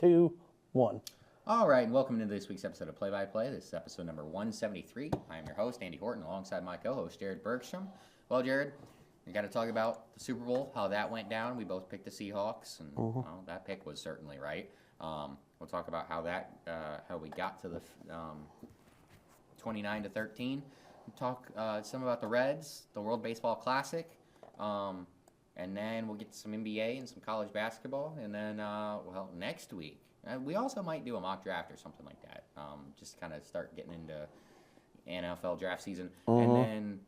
2, 1. All right, and welcome to this week's episode of Play by Play. This is episode number 173. I am your host, Andy Horton, alongside my co-host, Jared Bergstrom. Well, Jared, we got to talk about the Super Bowl, how that went down. We both picked the Seahawks, and well, that pick was certainly right. We'll talk about how how we got to the 29-13. We'll talk some about the Reds, the World Baseball Classic, and then we'll get to some NBA and some college basketball, and then next week. We also might do a mock draft or something like that. Just kind of start getting into NFL draft season. And then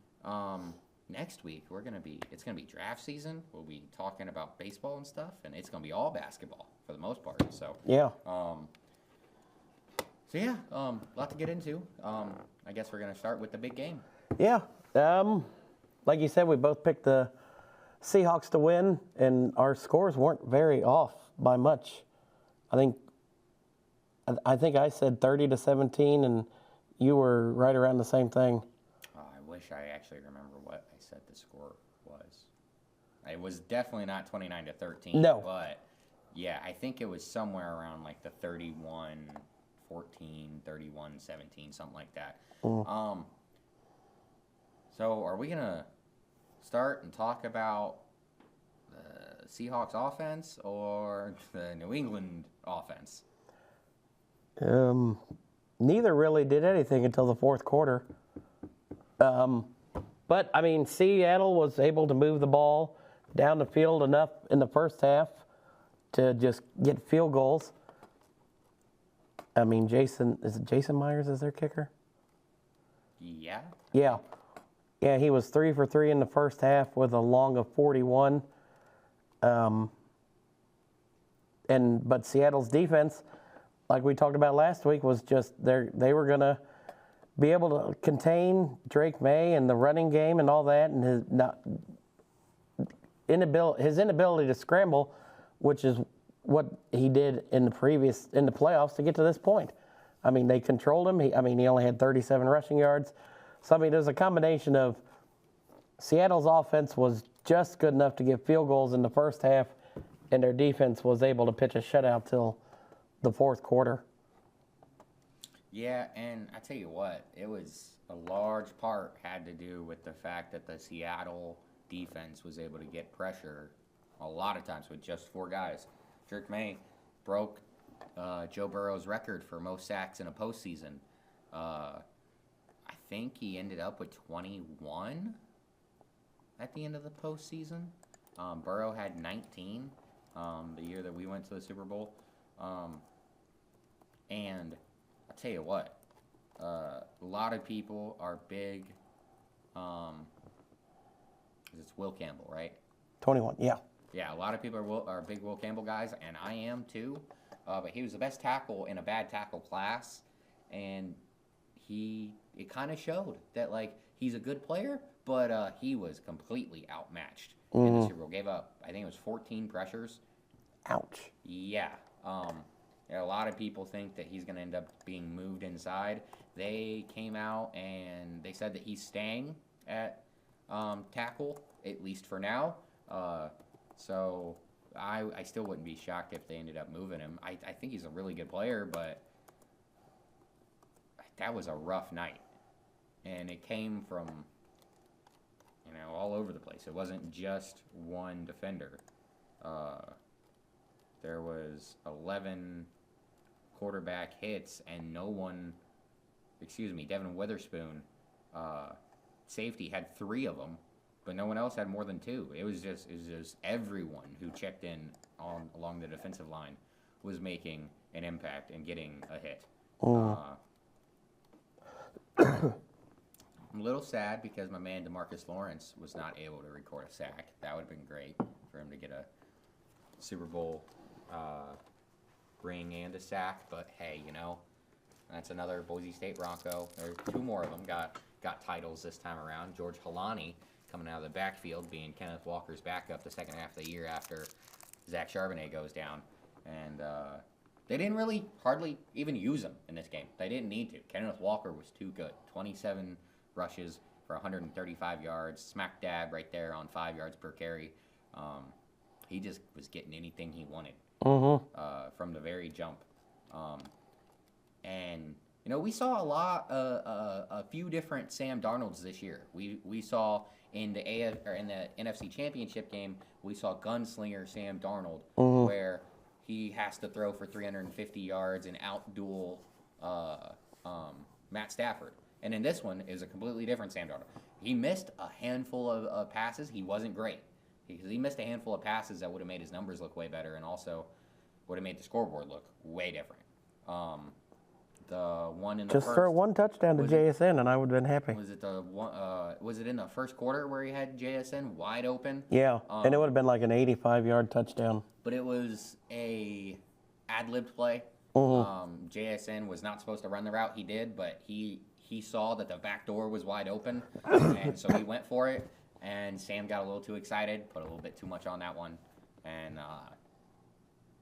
next week it's gonna be draft season. We'll be talking about baseball and stuff, and it's gonna be all basketball for the most part. So yeah. A lot to get into. I guess we're gonna start with the big game. Yeah. Like you said, we both picked the Seahawks to win, and our scores weren't very off by much. I think I said 30-17, and you were right around the same thing. Oh, I wish I actually remember what I said the score was. It was definitely not 29-13. No. But, yeah, I think it was somewhere around like the 31-14, 31-17, something like that. So are we going to start and talk about the Seahawks offense or the New England offense? Neither really did anything until the fourth quarter. But, I mean, Seattle was able to move the ball down the field enough in the first half to just get field goals. I mean, Jason Myers is their kicker? Yeah. Yeah. Yeah, he was 3 for 3 in the first half with a long of 41. But Seattle's defense, like we talked about last week, was just they were going to be able to contain Drake May and the running game and all that, and his inability to scramble, which is what he did in the playoffs to get to this point. I mean, they controlled him. He only had 37 rushing yards. So, I mean, there's a combination of Seattle's offense was just good enough to get field goals in the first half, and their defense was able to pitch a shutout till the fourth quarter. Yeah, and I tell you what, it was a large part had to do with the fact that the Seattle defense was able to get pressure a lot of times with just 4 guys. Drake May broke Joe Burrow's record for most sacks in a postseason. I think he ended up with 21 at the end of the postseason. Burrow had 19 the year that we went to the Super Bowl. And I'll tell you what, a lot of people are big, it's Will Campbell, right? 21, yeah. Yeah, a lot of people are big Will Campbell guys, and I am too. But he was the best tackle in a bad tackle class, and it kind of showed that, like, he's a good player, but he was completely outmatched in the Super Bowl. Gave up, I think it was 14 pressures. Ouch. Yeah. A lot of people think that he's going to end up being moved inside. They came out and they said that he's staying at tackle, at least for now. So I still wouldn't be shocked if they ended up moving him. I think he's a really good player, but that was a rough night. And it came from, all over the place. It wasn't just one defender. There was 11 quarterback hits, and Devin Witherspoon, safety, had 3 of them, but no one else had more than 2. It was just everyone who checked in along the defensive line was making an impact and getting a hit. I'm a little sad because my man DeMarcus Lawrence was not able to record a sack. That would have been great for him to get a Super Bowl ring and a sack, but hey, that's another Boise State Bronco. There's 2 more of them got titles this time around. George Halani coming out of the backfield, being Kenneth Walker's backup the second half of the year after Zach Charbonnet goes down, and they didn't really hardly even use him in this game. They didn't need to. Kenneth Walker was too good. 27 rushes for 135 yards, smack dab right there on 5 yards per carry. He just was getting anything he wanted. from the very jump. And we saw a few different Sam Darnolds this year. We saw in the NFC Championship game, we saw gunslinger Sam Darnold, where he has to throw for 350 yards and outduel Matt Stafford. And in this one is a completely different Sam Darnold. He missed a handful of passes. He wasn't great because he missed a handful of passes that would have made his numbers look way better and also would have made the scoreboard look way different. The one in the Just throw one touchdown to JSN, and I would have been happy. Was it the one? Was it in the first quarter where he had JSN wide open? Yeah, and it would have been like an 85-yard touchdown. But it was a ad-libbed play. JSN was not supposed to run the route. He did, but he saw that the back door was wide open, and so he went for it. And Sam got a little too excited, put a little bit too much on that one, and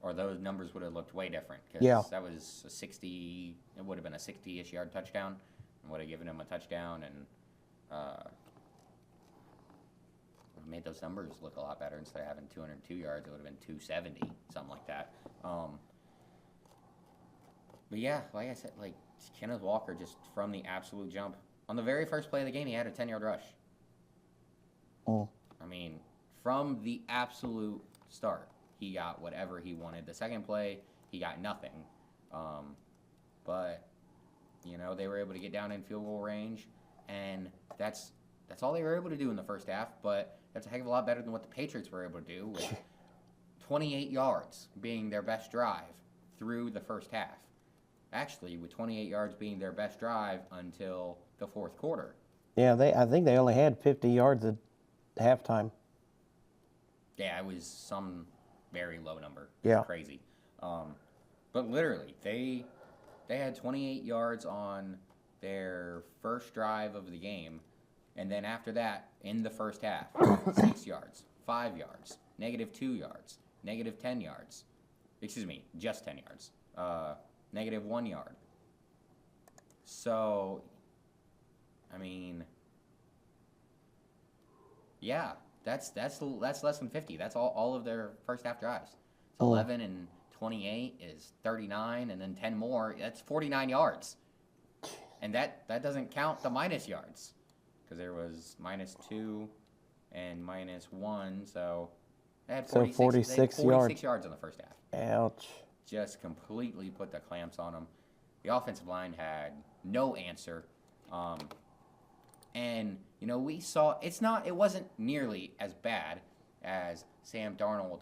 or those numbers would have looked way different. Cause that was a 60. It would have been a 60-ish yard touchdown, and would have given him a touchdown, and made those numbers look a lot better. Instead of having 202 yards, it would have been 270, something like that. But yeah, like I said, like Kenneth Walker just from the absolute jump. On the very first play of the game, he had a 10-yard rush. I mean, from the absolute start, he got whatever he wanted. The second play, he got nothing. But, they were able to get down in field goal range, and that's all they were able to do in the first half, but that's a heck of a lot better than what the Patriots were able to do, with 28 yards being their best drive through the first half. Actually, with 28 yards being their best drive until the fourth quarter. Yeah, I think they only had 50 yards at halftime. Yeah, it was some very low number. Yeah. Crazy. But literally, they had 28 yards on their first drive of the game, and then after that, in the first half, 6 yards, 5 yards, -2 yards, -10 yards. Excuse me, just 10 yards. -1 yard. So, I mean, yeah, that's less than 50. That's all of their first half drives. It's 11 and 28 is 39, and then 10 more. That's 49 yards, and that doesn't count the minus yards, because there was -2 and -1, so they had 46 yards in the first half. Ouch. Just completely put the clamps on them. The offensive line had no answer. And, we saw, it wasn't nearly as bad as Sam Darnold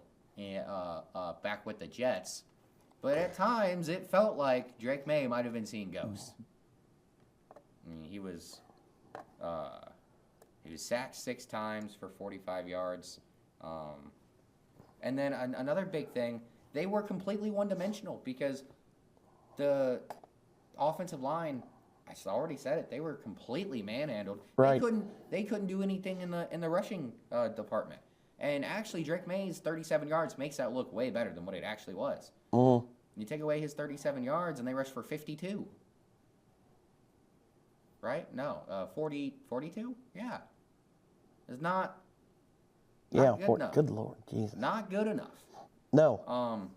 back with the Jets, but at times it felt like Drake May might have been seeing ghosts. I mean, he was sacked 6 times for 45 yards. And then another big thing, they were completely one-dimensional because the offensive line, I already said it, they were completely manhandled. Right. They couldn't do anything in the rushing department. And actually, Drake May's 37 yards makes that look way better than what it actually was. You take away his 37 yards, and they rushed for 52. Right? No, 42? Yeah. It's not good enough. Good Lord, Jesus. Not good enough. No.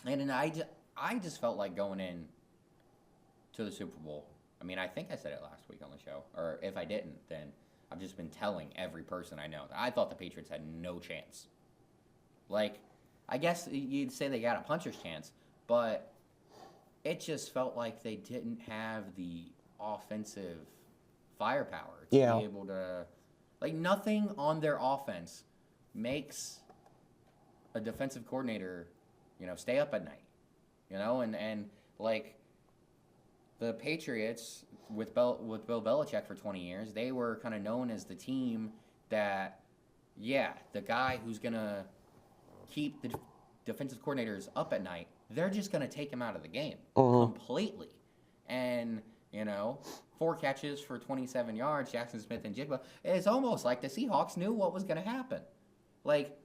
And then I just felt like going in to the Super Bowl. I mean, I think I said it last week on the show, or if I didn't, then I've just been telling every person I know that I thought the Patriots had no chance. Like, I guess you'd say they got a puncher's chance, but it just felt like they didn't have the offensive firepower to be able to, like, nothing on their offense makes a defensive coordinator, stay up at night, and like the Patriots with Bill Belichick for 20 years, they were kind of known as the team that, the guy who's gonna keep the defensive coordinators up at night, they're just gonna take him out of the game completely, and 4 catches for 27 yards, Jackson Smith and Jigba. It's almost like the Seahawks knew what was gonna happen, like.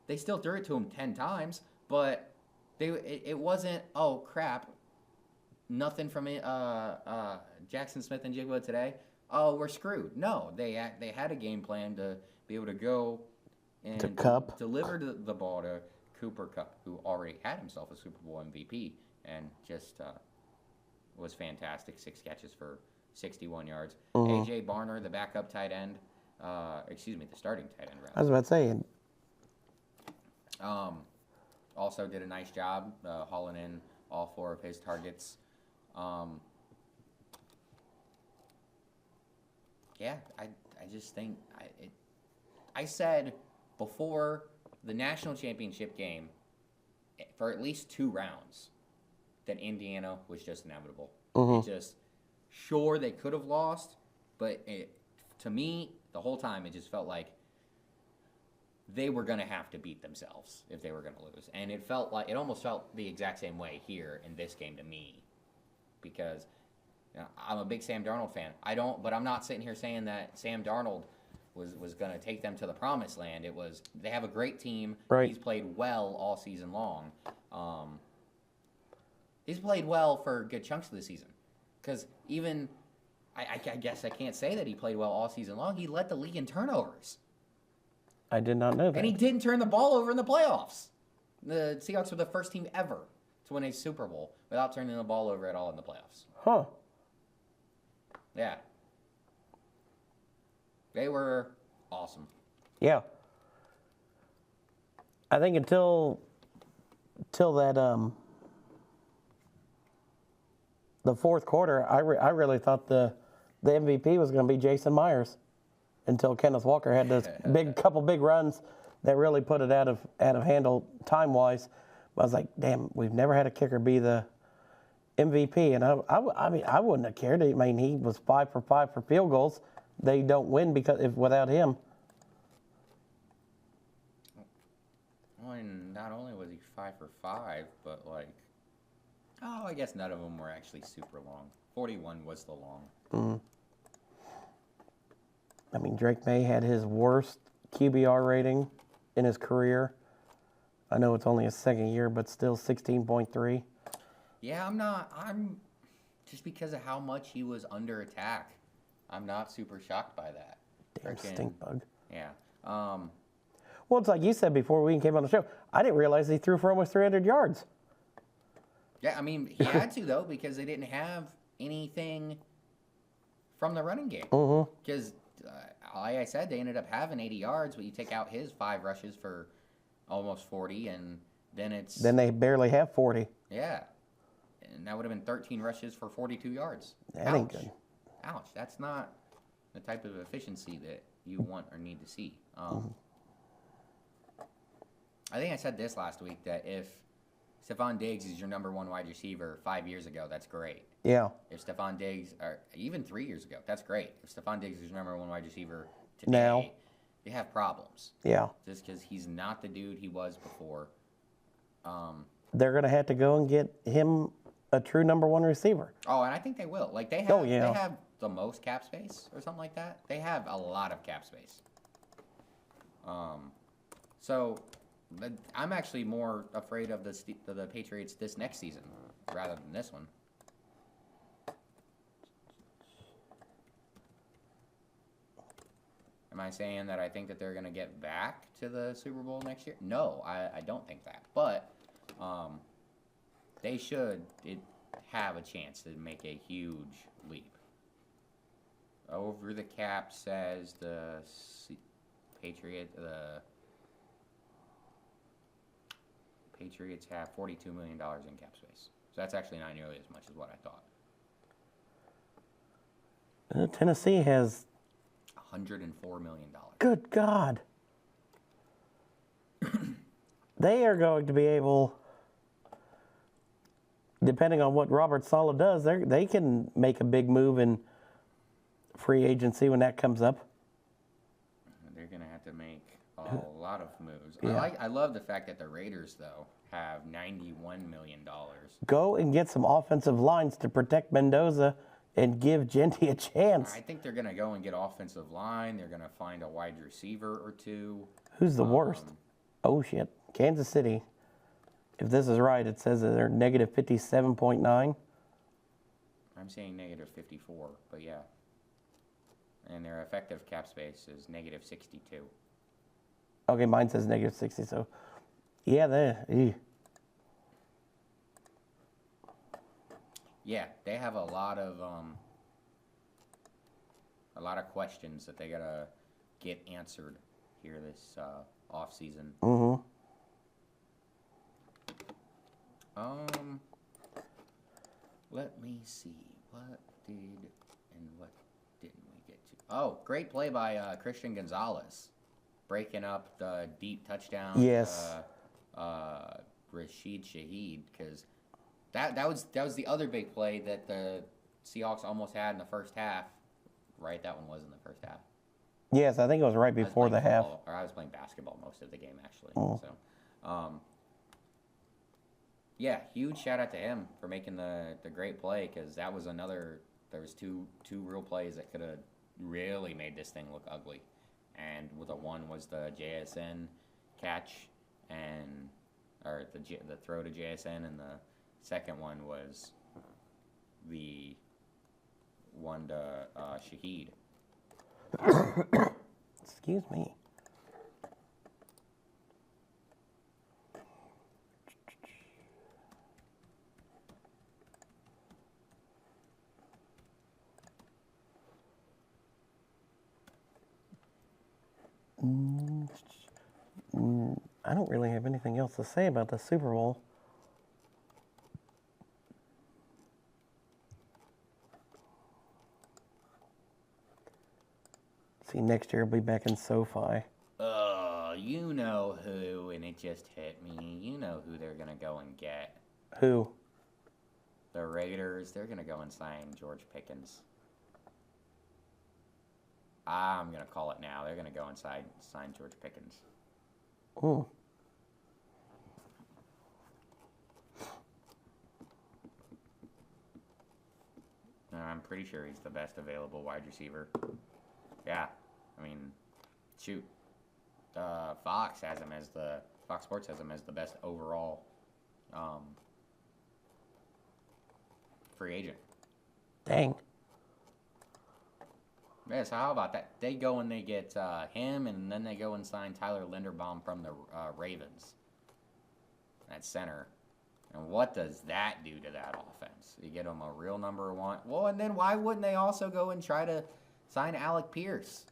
They still threw it to him 10 times, but it wasn't, oh, crap, nothing from Jackson Smith and Jigba today. Oh, we're screwed. No, they had a game plan to be able to go and to Cup. deliver the ball to Cooper Kupp, who already had himself a Super Bowl MVP and just was fantastic. 6 catches for 61 yards. A.J. Barner, the backup tight end, the starting tight end, rather. I was about to say, Also did a nice job hauling in all 4 of his targets. Yeah, I just think I said before the national championship game for at least 2 rounds that Indiana was just inevitable. It just, sure, they could have lost, but to me, the whole time, it just felt like they were going to have to beat themselves if they were going to lose. And it almost felt the exact same way here in this game to me, because I'm a big Sam Darnold fan. But I'm not sitting here saying that Sam Darnold was going to take them to the promised land. They have a great team. Right. He's played well all season long. He's played well for good chunks of the season, because even I guess I can't say that he played well all season long. He led the league in turnovers. I did not know that. And he didn't turn the ball over in the playoffs. The Seahawks were the first team ever to win a Super Bowl without turning the ball over at all in the playoffs. Huh. Yeah. They were awesome. Yeah. I think until that the fourth quarter, I really thought the MVP was going to be Jason Myers, until Kenneth Walker had this couple big runs that really put it out of handle time wise. I was like, damn, we've never had a kicker be the MVP, and I mean I wouldn't have cared. I mean, he was 5 for 5 for field goals. They don't win without him. Well, and not only was he 5 for 5, but I guess none of them were actually super long. 41 was the long. I mean, Drake May had his worst QBR rating in his career. I know it's only his second year, but still 16.3. Yeah, I'm just because of how much he was under attack, I'm not super shocked by that. Damn stink bug. Yeah. Well, it's like you said before we came on the show. I didn't realize he threw for almost 300 yards. Yeah, I mean, he had to, though, because they didn't have anything from the running game. Because, like I said, they ended up having 80 yards, but you take out his 5 rushes for almost 40, and then Then they barely have 40. Yeah. And that would have been 13 rushes for 42 yards. That ain't good. Ouch. That's not the type of efficiency that you want or need to see. I think I said this last week, that if Stephon Diggs is your number 1 wide receiver 5 years ago, that's great. Yeah. If Stephon Diggs, or even 3 years ago, that's great. If Stephon Diggs is your number 1 wide receiver today, now you have problems. Yeah. Just because he's not the dude he was before. They're going to have to go and get him a true number 1 receiver. Oh, and I think they will. They have the most cap space or something like that. They have a lot of cap space. So I'm actually more afraid of the Patriots this next season rather than this one. Am I saying that I think that they're going to get back to the Super Bowl next year? No, I don't think that. But they should have a chance to make a huge leap. Over the cap says the Patriots have $42 million in cap space. So that's actually not nearly as much as what I thought. Tennessee has $104 million. Good God. They are going to be able, depending on what Robert Saleh does, they can make a big move in free agency when that comes up. They're going to have to make a lot of moves. Yeah. I love the fact that the Raiders, though, have $91 million. Go and get some offensive lines to protect Mendoza and give Genty a chance. I think they're going to go and get offensive line. They're going to find a wide receiver or two. Who's the worst? Oh, shit. Kansas City. If this is right, it says that they're negative 57.9. I'm saying negative 54, but yeah. And their effective cap space is negative 62. Okay, mine says negative 60, so Yeah, Yeah, they have a lot of questions that they gotta get answered here this off season. Mm-hmm. Let me see. What did and what didn't we get to? Oh, great play by Christian Gonzalez, breaking up the deep touchdown. Yes. Rashid Shaheed, because that was the other big play that the Seahawks almost had in the first half. Right, that one was in the first half. Yes, I think it was right I was before the playing half. football, or I was playing basketball most of the game actually. Oh. So, yeah, huge shout out to him for making the great play, because that was another. There was two real plays that could have really made this thing look ugly, and the one was the JSN catch or the throw to JSN, and the second one was the one to Shaheed. Excuse me. I don't really have anything else to say about the Super Bowl. See, next year I'll be back in SoFi. Oh, you know who, and it just hit me. You know who they're going to go and get. Who? The Raiders. They're going to go and sign George Pickens. I'm going to call it now. They're going to go and sign George Pickens. Ooh. I'm pretty sure he's the best available wide receiver. Yeah, I mean, shoot. Fox Sports has him as the best overall free agent. Dang. Yeah, so how about that? They go and they get him, and then they go and sign Tyler Linderbaum from the Ravens at center. And what does that do to that offense? You get him a real number one. Well, and then why wouldn't they also go and try to sign Alec Pierce?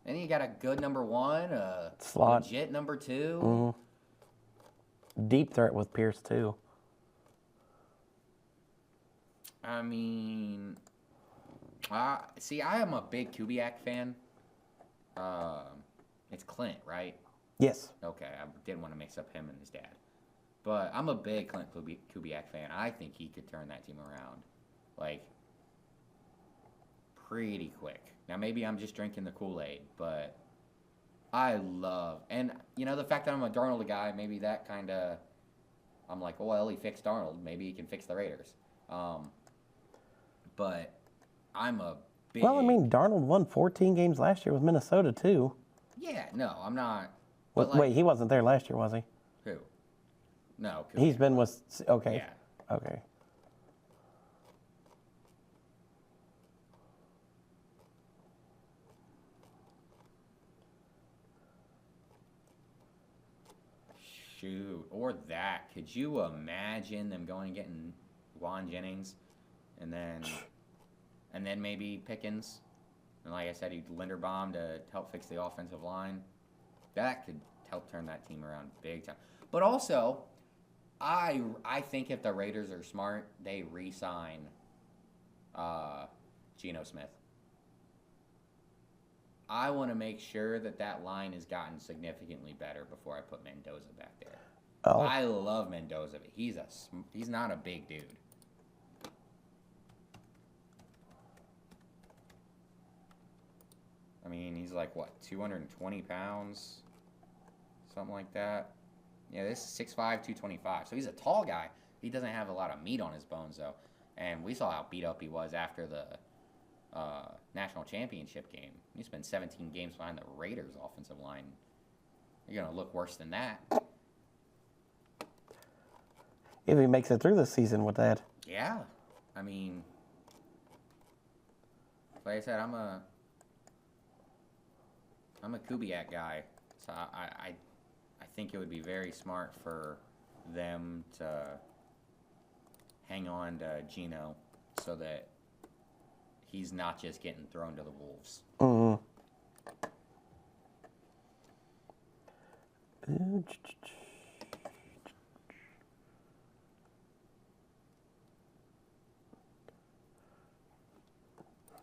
Then you got a good number one, a Slot. legit number two. Mm-hmm. Deep threat with Pierce, too. I mean, see, I am a big Kubiak fan. It's Clint, right? Yes. Okay, I didn't want to mix up him and his dad. But I'm a big Clint Kubiak fan. I think he could turn that team around, like, pretty quick. Now, maybe I'm just drinking the Kool-Aid, but I love... And, the fact that I'm a Darnold guy, maybe that kind of... I'm like, well, he fixed Darnold. Maybe he can fix the Raiders. But I'm a big... Well, I mean, Darnold won 14 games last year with Minnesota, too. Yeah, no, I'm not... Wait, he wasn't there last year, was he? Who? No. Kubiak. He's been with... Okay. Yeah. Okay. Shoot, or that. Could you imagine them going and getting Juan Jennings, and then maybe Pickens, and like I said, Linderbaum to help fix the offensive line? That could help turn that team around big time. But also, I think if the Raiders are smart, they re-sign Geno Smith. I want to make sure that line has gotten significantly better before I put Mendoza back there. Oh. I love Mendoza, but he's not a big dude. I mean, he's like, what, 220 pounds? Something like that. Yeah, this is 6'5", 225. So he's a tall guy. He doesn't have a lot of meat on his bones, though. And we saw how beat up he was after the national championship game. He spent 17 games behind the Raiders' offensive line. You're going to look worse than that. If he makes it through the season with that. Yeah. I mean, like I said, I'm a Kubiak guy. So I think it would be very smart for them to hang on to Geno so that he's not just getting thrown to the wolves. Mm-hmm.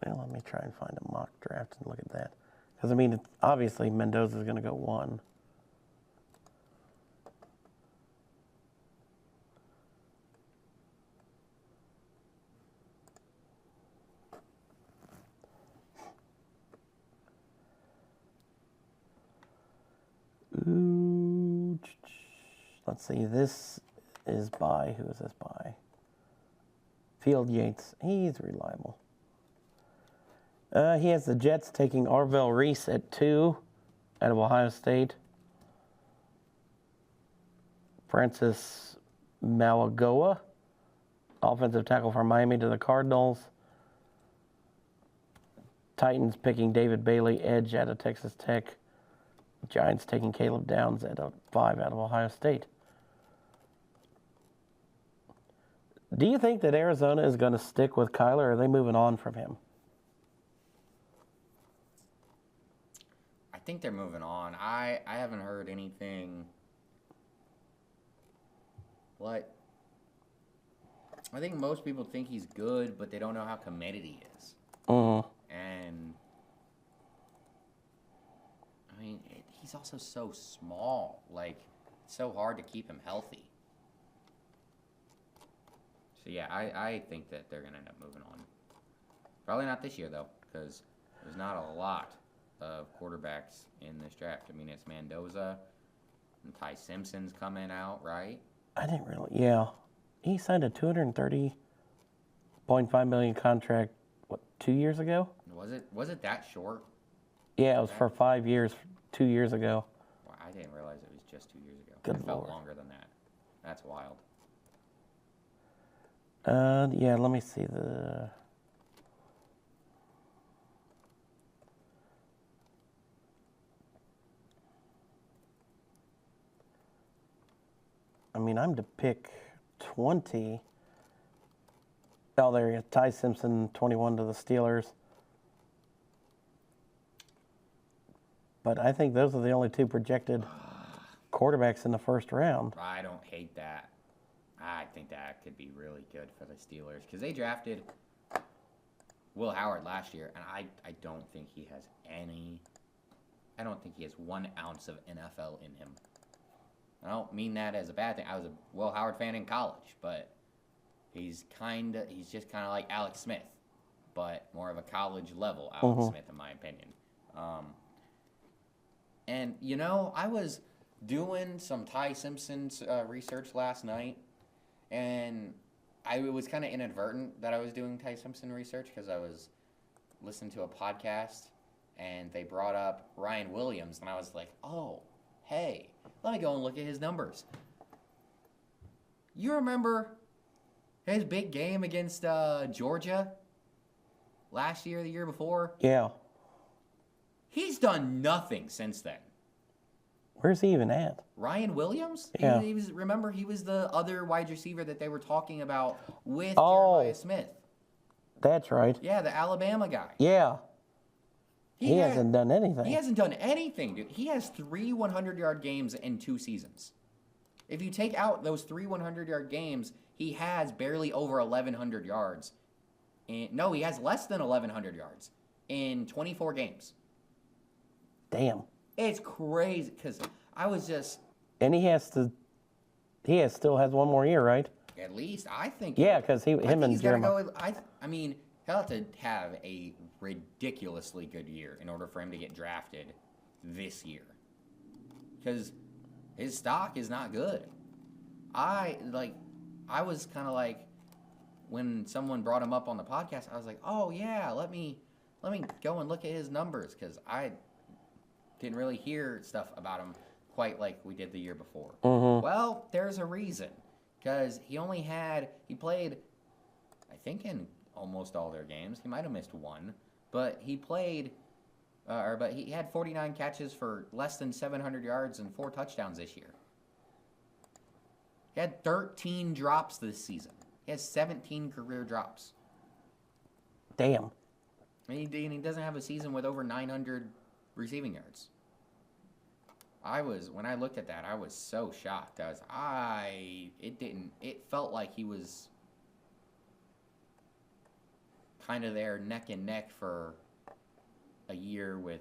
Well, let me try and find a mock draft and look at that. Because, I mean, obviously Mendoza's going to go 1. Ooh, let's see. This is by, who is this by? Field Yates. He's reliable. He has the Jets taking Arvell Reese at 2 out of Ohio State. Francis Malagoa, offensive tackle from Miami to the Cardinals. Titans picking David Bailey, edge out of Texas Tech. Giants taking Caleb Downs at 5 out of Ohio State. Do you think that Arizona is going to stick with Kyler, or are they moving on from him? I think they're moving on. I haven't heard anything. What? I think most people think he's good, but they don't know how committed he is. Mm-hmm. And I mean, he's also so small. Like, it's so hard to keep him healthy. So yeah, I think that they're gonna end up moving on. Probably not this year though, because there's not a lot of quarterbacks in this draft. I mean, it's Mendoza and Ty Simpson's coming out, right? I didn't really. Yeah, he signed a $230.5 million contract. What, 2 years ago? Was it that short? Yeah, it was for 5 years. 2 years ago. Wow, I didn't realize it was just 2 years ago. Good It felt Lord. longer than that. That's wild. Yeah. Let me see the. I mean, I'm to pick 20. Oh, there he is. Ty Simpson, 21 to the Steelers. But I think those are the only 2 projected quarterbacks in the first round. I don't hate that. I think that could be really good for the Steelers because they drafted Will Howard last year, and I don't think he has any. I don't think he has 1 ounce of NFL in him. I don't mean that as a bad thing. I was a Will Howard fan in college, but he's just kind of like Alex Smith, but more of a college level Alex Smith, in my opinion. And you know, I was doing some Ty Simpson's research last night, and it was kind of inadvertent that I was doing Ty Simpson research because I was listening to a podcast, and they brought up Ryan Williams, and I was like, oh, hey, let me go and look at his numbers. You remember his big game against Georgia last year, the year before? Yeah. He's done nothing since then. Where's he even at? Ryan Williams? Yeah. He was the other wide receiver that they were talking about with Oh. Jeremiah Smith. That's right. Yeah, the Alabama guy. Yeah. He hasn't done anything. He hasn't done anything, dude. He has 3 100-yard games in 2 seasons. If you take out those 3 100-yard games, he has barely over 1,100 yards. No, he has less than 1,100 yards in 24 games. Damn. It's crazy because I was just. And he still has 1 more year, right? At least I think. Yeah, because him and he's gonna Jeremiah. go. I mean, he'll have to have a ridiculously good year in order for him to get drafted this year. Because his stock is not good. I was kind of like, when someone brought him up on the podcast, I was like, oh yeah, let me go and look at his numbers because I didn't really hear stuff about him quite like we did the year before. Mm-hmm. Well, there's a reason. Because he played, I think, in almost all their games. He might have missed 1. But he played But he had 49 catches for less than 700 yards and 4 touchdowns this year. He had 13 drops this season. He has 17 career drops. Damn. And he doesn't have a season with over 900 receiving yards. When I looked at that, I was so shocked. It felt like he was kind of there neck and neck for a year with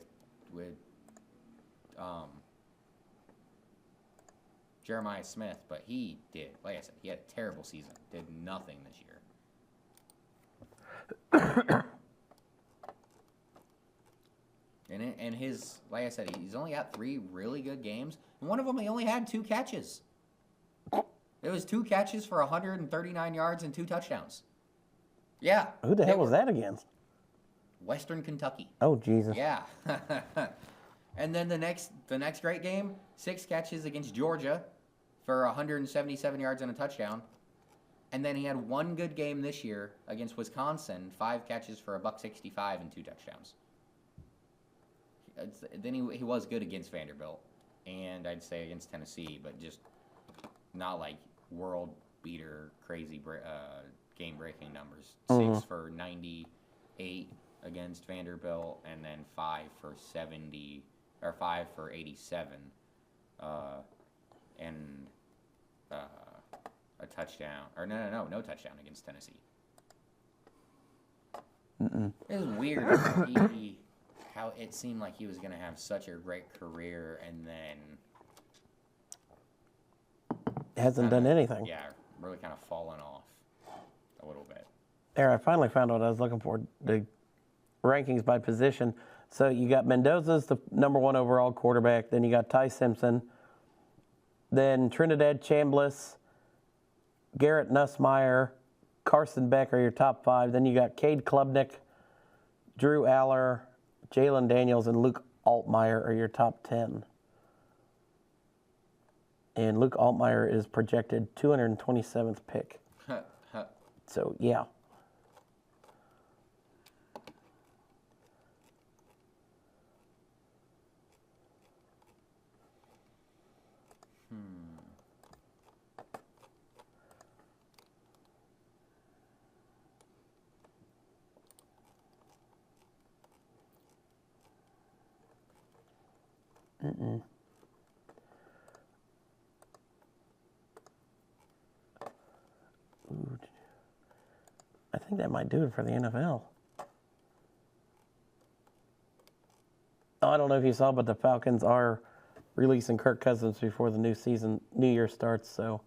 Jeremiah Smith, but he did, like I said, he had a terrible season. Did nothing this year. And his, like I said, he's only got 3 really good games. And one of them, he only had 2 catches. It was 2 catches for 139 yards and 2 touchdowns. Yeah. Who the hell was that against? Western Kentucky. Oh, Jesus. Yeah. And then the next great game, 6 catches against Georgia for 177 yards and a touchdown. And then he had 1 good game this year against Wisconsin, 5 catches for $165 and 2 touchdowns. Then he was good against Vanderbilt, and I'd say against Tennessee, but just not like world beater, crazy game breaking numbers. 6 for 98 against Vanderbilt, and then 5 for 70 or 5 for 87, and a touchdown. Or no touchdown against Tennessee. It was weird how it seemed like he was going to have such a great career, and then hasn't done anything. Yeah, really kind of fallen off a little bit. There, I finally found what I was looking for, the rankings by position. So you got Mendoza's the number 1 overall quarterback. Then you got Ty Simpson. Then Trinidad Chambliss, Garrett Nussmeier, Carson Beck are your top 5. Then you got Cade Klubnik, Drew Aller, Jalen Daniels, and Luke Altmaier are your top 10. And Luke Altmaier is projected 227th pick. So, yeah. Ooh, I think that might do it for the NFL. Oh, I don't know if you saw, but the Falcons are releasing Kirk Cousins before the New Year starts, so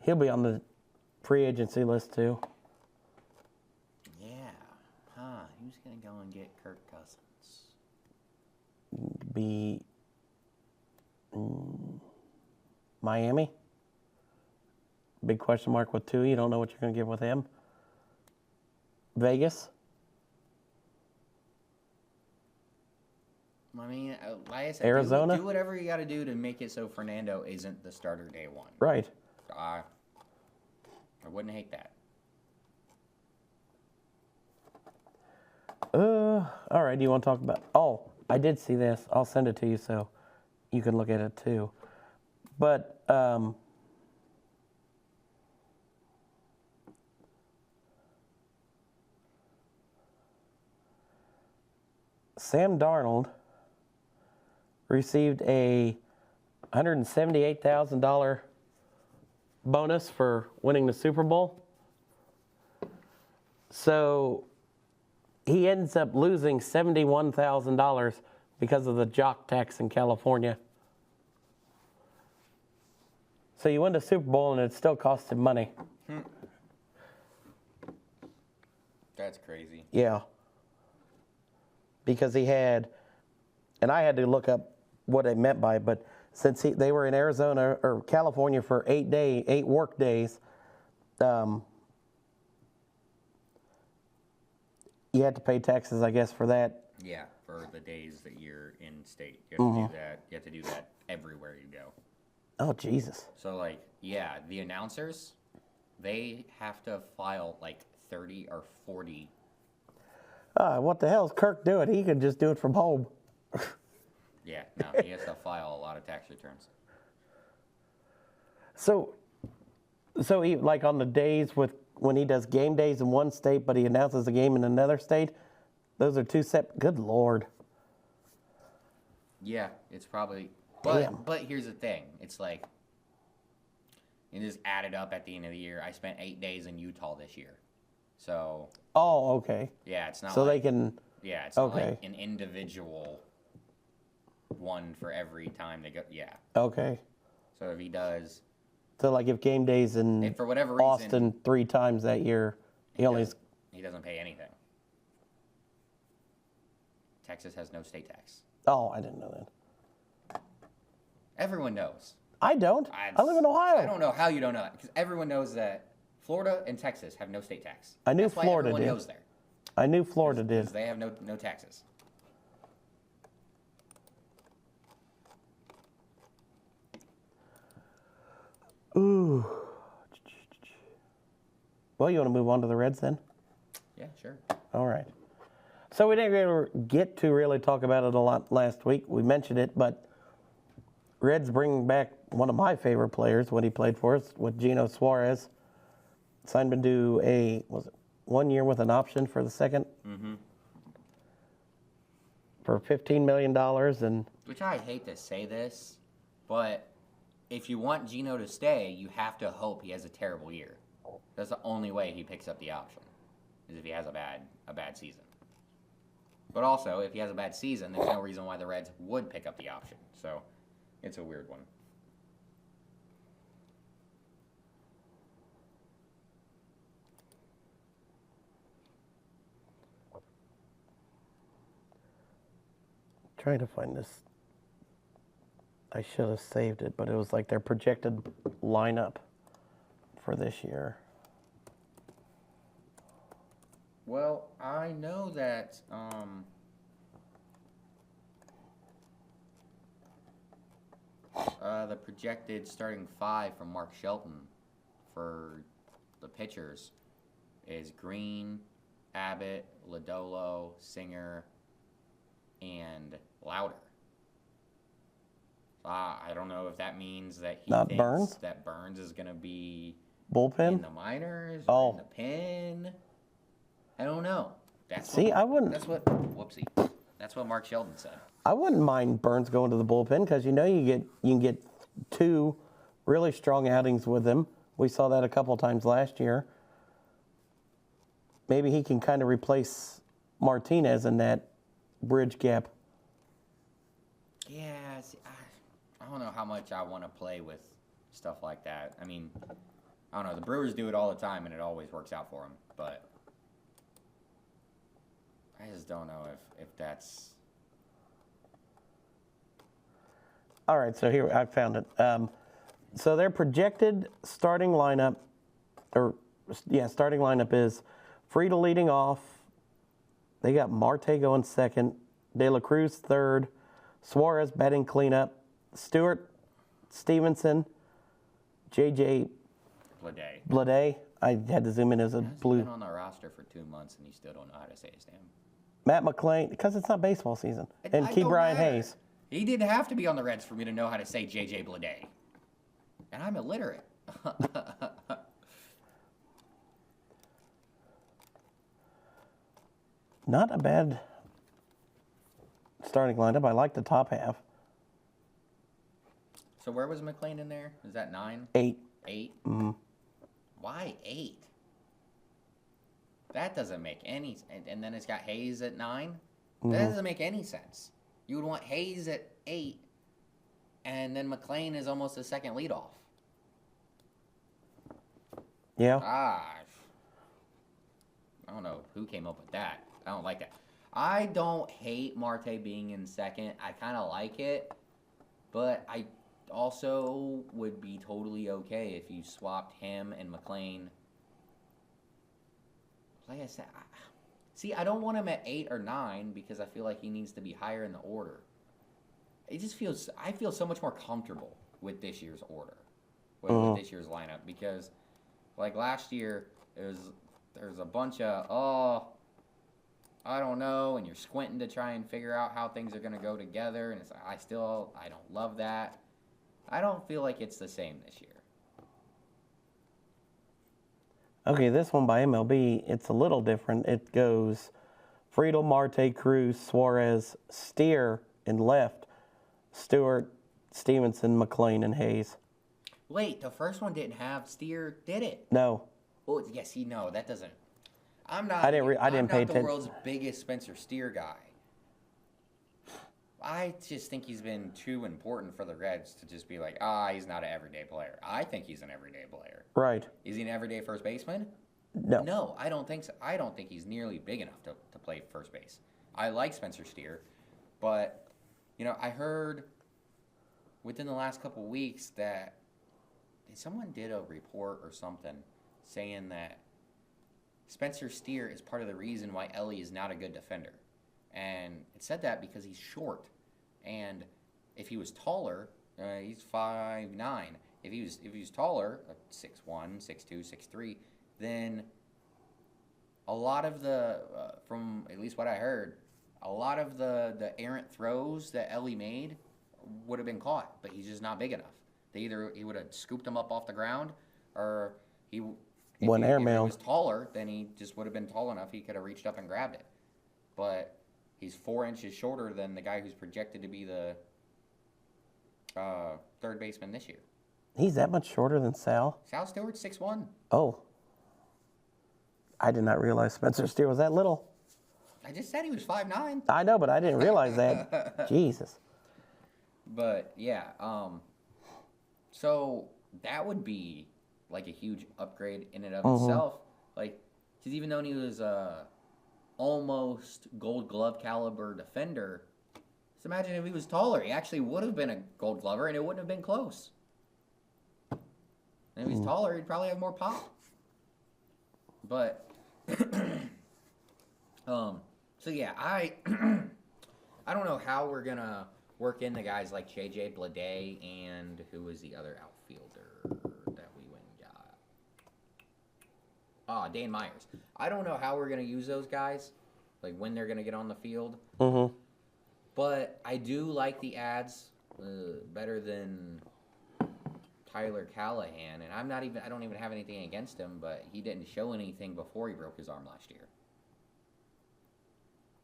he'll be on the free agency list too. Yeah. Who's going to go and get Kirk Cousins? Be Miami. Big question mark with Tua. You don't know what you're going to get with him. Vegas. I mean, like I said, Arizona. Do whatever you got to do to make it so Fernando isn't the starter day 1. Right. I wouldn't hate that. All right. Do you want to talk about? Oh, I did see this. I'll send it to you so you can look at it too. But Sam Darnold received a $178,000 bonus for winning the Super Bowl. So he ends up losing $71,000 because of the jock tax in California. So you win the Super Bowl and it still costs him money. That's crazy. Yeah. Because he had, and I had to look up what it meant by it, but since they were in Arizona or California for 8 work days, you had to pay taxes, I guess, for that. Yeah, for the days that you're in state. You have to do that. You have to do that everywhere you go. Oh, Jesus. So, like, yeah, the announcers, they have to file like 30 or 40 What the hell is Kirk doing? He could just do it from home. Yeah, no, he has to file a lot of tax returns. So he, like on the days when he does game days in one state, but he announces a game in another state, those are two separate. Good Lord. Yeah, it's probably. Damn. But here's the thing. It's like, you just add it up at the end of the year. I spent 8 days in Utah this year. So. Oh, okay. Yeah, it's not so like. they can. Yeah, it's not Okay. like an individual one for every time they go. Yeah. Okay. So if he does. So like if game days in If for whatever reason. Austin 3 times that year, he only. He doesn't pay anything. Texas has no state tax. Oh, I didn't know that. Everyone knows. I don't. I live in Ohio. I don't know how you don't know that, because everyone knows that Florida and Texas have no state tax. I knew That's why Florida everyone did. knows there. I knew Florida did. Because they have no taxes. Ooh. Well, you want to move on to the Reds then? Yeah, sure. All right. So we didn't really get to really talk about it a lot last week. We mentioned it, but Reds bringing back one of my favorite players when he played for us, with Gino Suarez. Signed him to was it 1 year with an option for the second? Mm-hmm. For $15 million. And Which I hate to say this, but if you want Gino to stay, you have to hope he has a terrible year. That's the only way he picks up the option, is if he has a bad season. But also, if he has a bad season, there's no reason why the Reds would pick up the option. So, it's a weird one. trying to find this. I should have saved it, but it was like their projected lineup for this year. Well, I know that the projected starting 5 from Mark Shelton for the pitchers is Green, Abbott, Lodolo, Singer, and Louder. I don't know if that means that he Not thinks Burns? that Burns is going to be Bullpen? in the minors or in Oh. the pen. I don't know. I wouldn't. That's what Mark Sheldon said. I wouldn't mind Burns going to the bullpen because you can get 2 really strong outings with him. We saw that a couple times last year. Maybe he can kind of replace Martinez in that bridge gap. Yeah, see, I don't know how much I want to play with stuff like that. I mean, I don't know. The Brewers do it all the time, and it always works out for them. But I just don't know if that's... All right, so here I found it. So their projected starting lineup is Friedel leading off. They got Marte going second, De La Cruz third, Suarez batting cleanup, Stewart, Stevenson, J.J. Bleday. I had to zoom in as a blue. He's been on the roster for 2 months, and you still don't know how to say his name. Matt McClain, because it's not baseball season. And I Key don't Brian matter. Hayes. He didn't have to be on the Reds for me to know how to say J.J. Bleday. And I'm illiterate. Not a bad starting lineup. I like the top half. So where was McClain in there? Is that 9? 8. 8? Mm-hmm. Why 8? That doesn't make any sense. And then it's got Hayes at 9? Mm-hmm. That doesn't make any sense. You would want Hayes at 8, and then McClain is almost a second leadoff. Yeah. I don't know who came up with that. I don't like that. I don't hate Marte being in second. I kind of like it, but I also would be totally okay if you swapped him and McClain. Like I said, I don't want him at 8 or 9 because I feel like he needs to be higher in the order. I feel so much more comfortable with this year's order, with this year's lineup, because like last year, there's a bunch of, I don't know, and you're squinting to try and figure out how things are going to go together, and it's like, I don't love that. I don't feel like it's the same this year. Okay, this one by MLB, it's a little different. It goes Friedel, Marte, Cruz, Suarez, Steer in left, Stewart, Stevenson, McLean, and Hayes. Wait, the first one didn't have Steer, did it? No. Oh, yes, that doesn't. I'm not. I didn't pay I'm not the attention. world's biggest Spencer Steer guy. I just think he's been too important for the Reds to just be like, he's not an everyday player. I think he's an everyday player. Right. Is he an everyday first baseman? No. No, I don't think so. I don't think he's nearly big enough to play first base. I like Spencer Steer, but, I heard within the last couple weeks that someone did a report or something saying that Spencer Steer is part of the reason why Ellie is not a good defender. And it said that because he's short. And if he was taller, he's 5'9". If he was taller, 6'1", 6'2", 6'3", then a lot of the, from at least what I heard, a lot of the errant throws that Ellie made would have been caught, but he's just not big enough. He would have scooped him up off the ground, or if he was taller, then he just would have been tall enough he could have reached up and grabbed it. But he's 4 inches shorter than the guy who's projected to be the third baseman this year. He's that much shorter than Sal? Sal Stewart's 6'1". Oh. I did not realize Spencer Steer was that little. I just said he was 5'9". I know, but I didn't realize that. Jesus. But, yeah. So that would be like a huge upgrade in and of itself. Like, because even though he was almost Gold Glove caliber defender, just imagine if he was taller. He actually would have been a Gold Glover, and it wouldn't have been close. And if he's taller, he'd probably have more pop. But, so yeah, I don't know how we're gonna work in the guys like JJ Bleday and who was the other outfielder that we went and got? Dan Myers. I don't know how we're gonna use those guys, like when they're gonna get on the field. Mm-hmm. But I do like the ads better than Tyler Callahan, and I don't even have anything against him, but he didn't show anything before he broke his arm last year.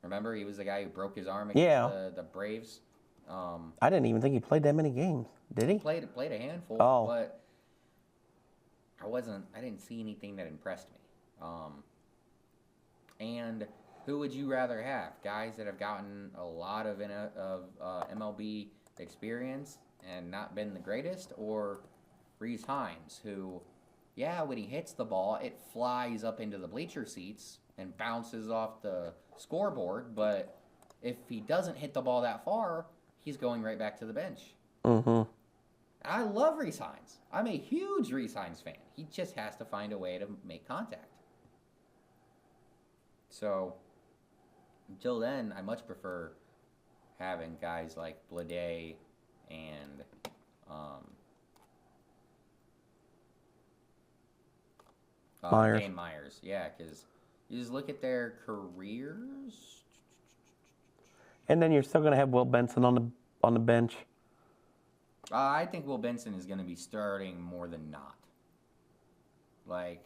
Remember, he was the guy who broke his arm against the Braves. I didn't even think he played that many games. Did he? Played a handful, but I didn't see anything that impressed me. And who would you rather have? Guys that have gotten a lot of MLB experience and not been the greatest, or Rhys Hines, who, when he hits the ball, it flies up into the bleacher seats and bounces off the scoreboard, but if he doesn't hit the ball that far, he's going right back to the bench. Mm-hmm. I love Rhys Hines. I'm a huge Rhys Hines fan. He just has to find a way to make contact. So, until then, I much prefer having guys like Bleday and Myers. Dan Myers. Yeah, because you just look at their careers. And then you're still going to have Will Benson on the bench. I think Will Benson is going to be starting more than not. Like,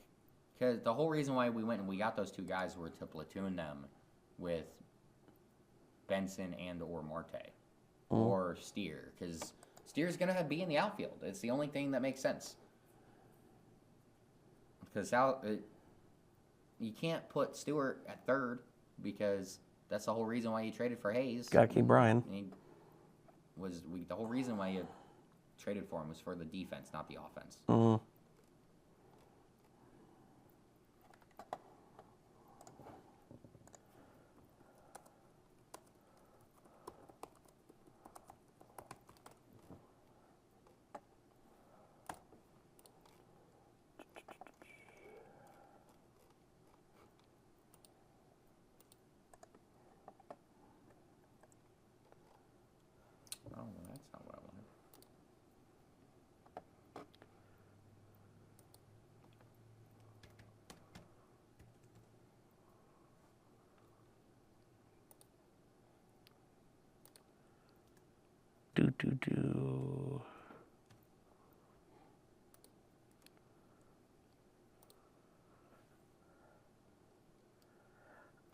because the whole reason why we went and we got those two guys were to platoon them with Benson and or Marte or Steer, because Steer's going to be in the outfield. It's the only thing that makes sense. Because you can't put Stewart at third, because that's the whole reason why you traded for Hayes. Got to keep Brian. The whole reason why you traded for him was for the defense, not the offense. Mm-hmm. Oh, well, that's not what I wanted.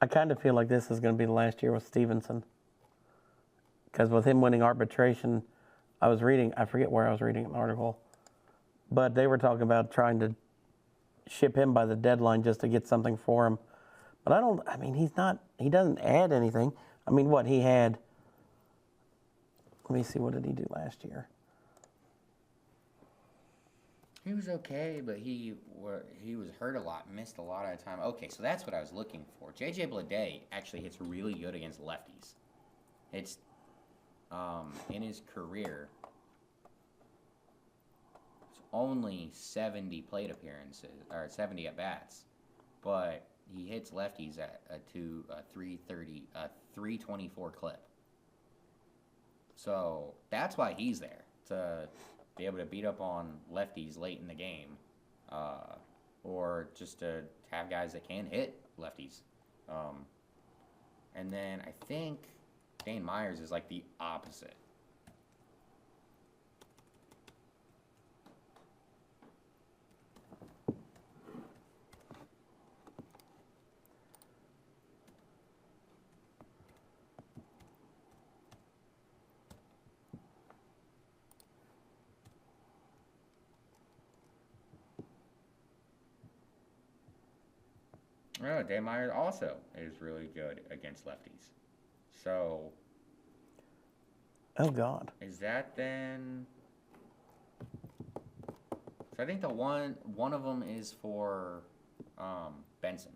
I kind of feel like this is going to be the last year with Stevenson. Because with him winning arbitration, I forget where I was reading an article, but they were talking about trying to ship him by the deadline just to get something for him. But he doesn't add anything. I mean, let me see, what did he do last year? He was okay, but he was hurt a lot, missed a lot of time. Okay, so that's what I was looking for. J.J. Bleday actually hits really good against lefties. It's in his career, it's only 70 plate appearances or 70 at bats, but he hits lefties at a 324 clip. So that's why he's there, to be able to beat up on lefties late in the game, or just to have guys that can hit lefties. And then I think Dane Myers is like the opposite. Oh, Dane Myers also is really good against lefties. So, oh God, is that then? So I think the one of them is for Benson.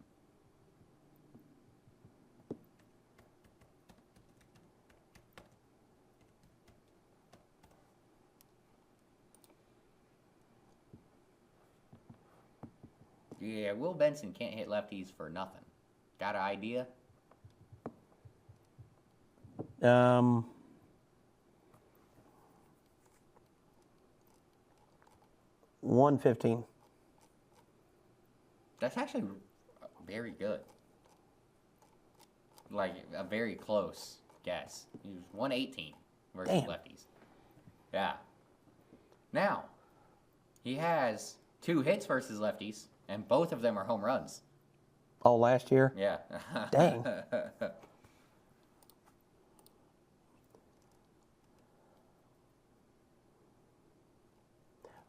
Yeah, Will Benson can't hit lefties for nothing. Got an idea? 115. That's actually very good. Like a very close guess. He was 118 versus Damn. lefties. Yeah. Now, he has 2 hits versus lefties, and both of them are home runs. Oh, last year? Yeah. Dang.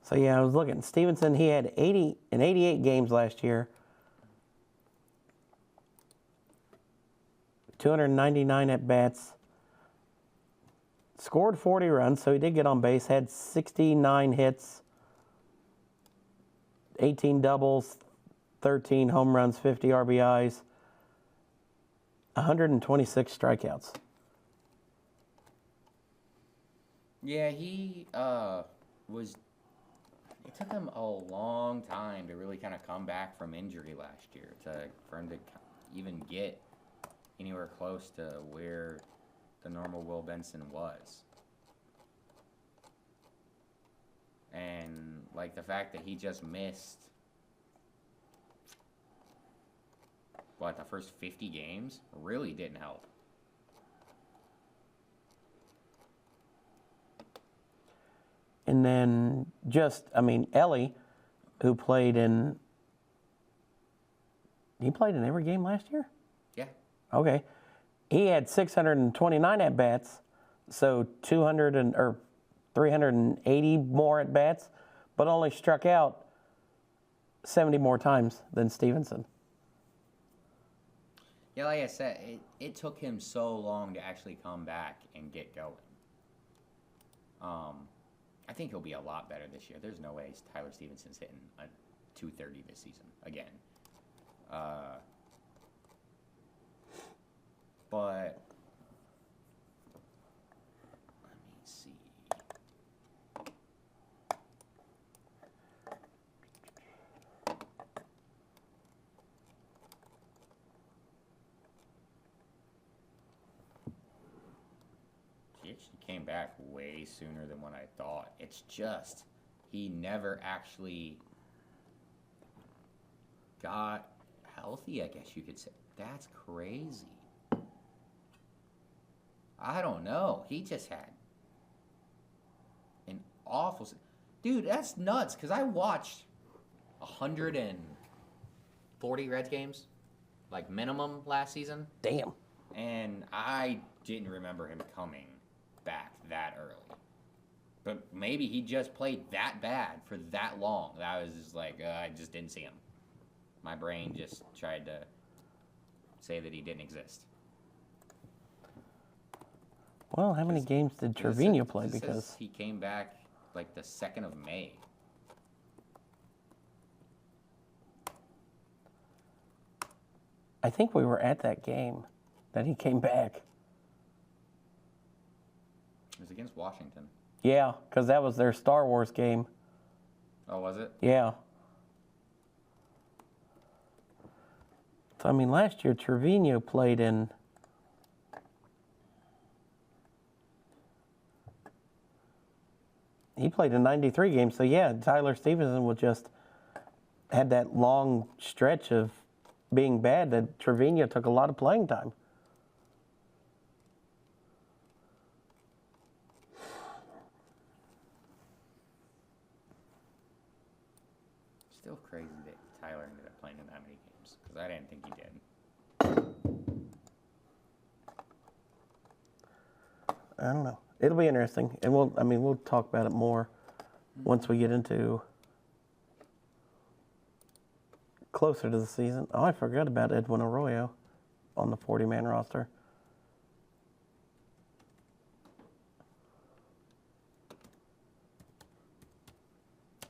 So yeah, I was looking. Stevenson, he had 88 games last year. 299 at bats. Scored 40 runs, so he did get on base. Had 69 hits, 18 doubles, 13 home runs, 50 RBIs, 126 strikeouts. Yeah, he was. It took him a long time to really kind of come back from injury last year for him to even get anywhere close to where the normal Will Benson was. And like the fact that he just missed the first 50 games really didn't help. And then Ellie, who played in every game last year? Yeah. Okay. He had 629 at bats, so 380 more at bats, but only struck out 70 more times than Stevenson. Yeah, like I said, it took him so long to actually come back and get going. I think he'll be a lot better this year. There's no way Tyler Stevenson's hitting a 230 this season again. But let me see. He actually came back way sooner than what I thought. It's just he never actually got healthy, I guess you could say. That's crazy. I don't know. He just had awful. Dude, that's nuts. Because I watched 140 Reds games, like minimum last season. Damn. And I didn't remember him coming back that early. But maybe he just played that bad for that long. That was just like, I just didn't see him. My brain just tried to say that he didn't exist. Well, how many games did Trevino play? Because he came back like the 2nd of May. I think we were at that game that he came back. It was against Washington. Yeah, because that was their Star Wars game. Oh, was it? Yeah. So, I mean, last year Trevino played in... He played in 93 games. So, yeah, Tyler Stevenson was just... had that long stretch of being bad that Trevino took a lot of playing time. Still crazy that Tyler ended up playing in that many games because I didn't think he did. I don't know. It'll be interesting, and we'll talk about it more once we get into closer to the season. Oh, I forgot about Edwin Arroyo on the 40-man roster.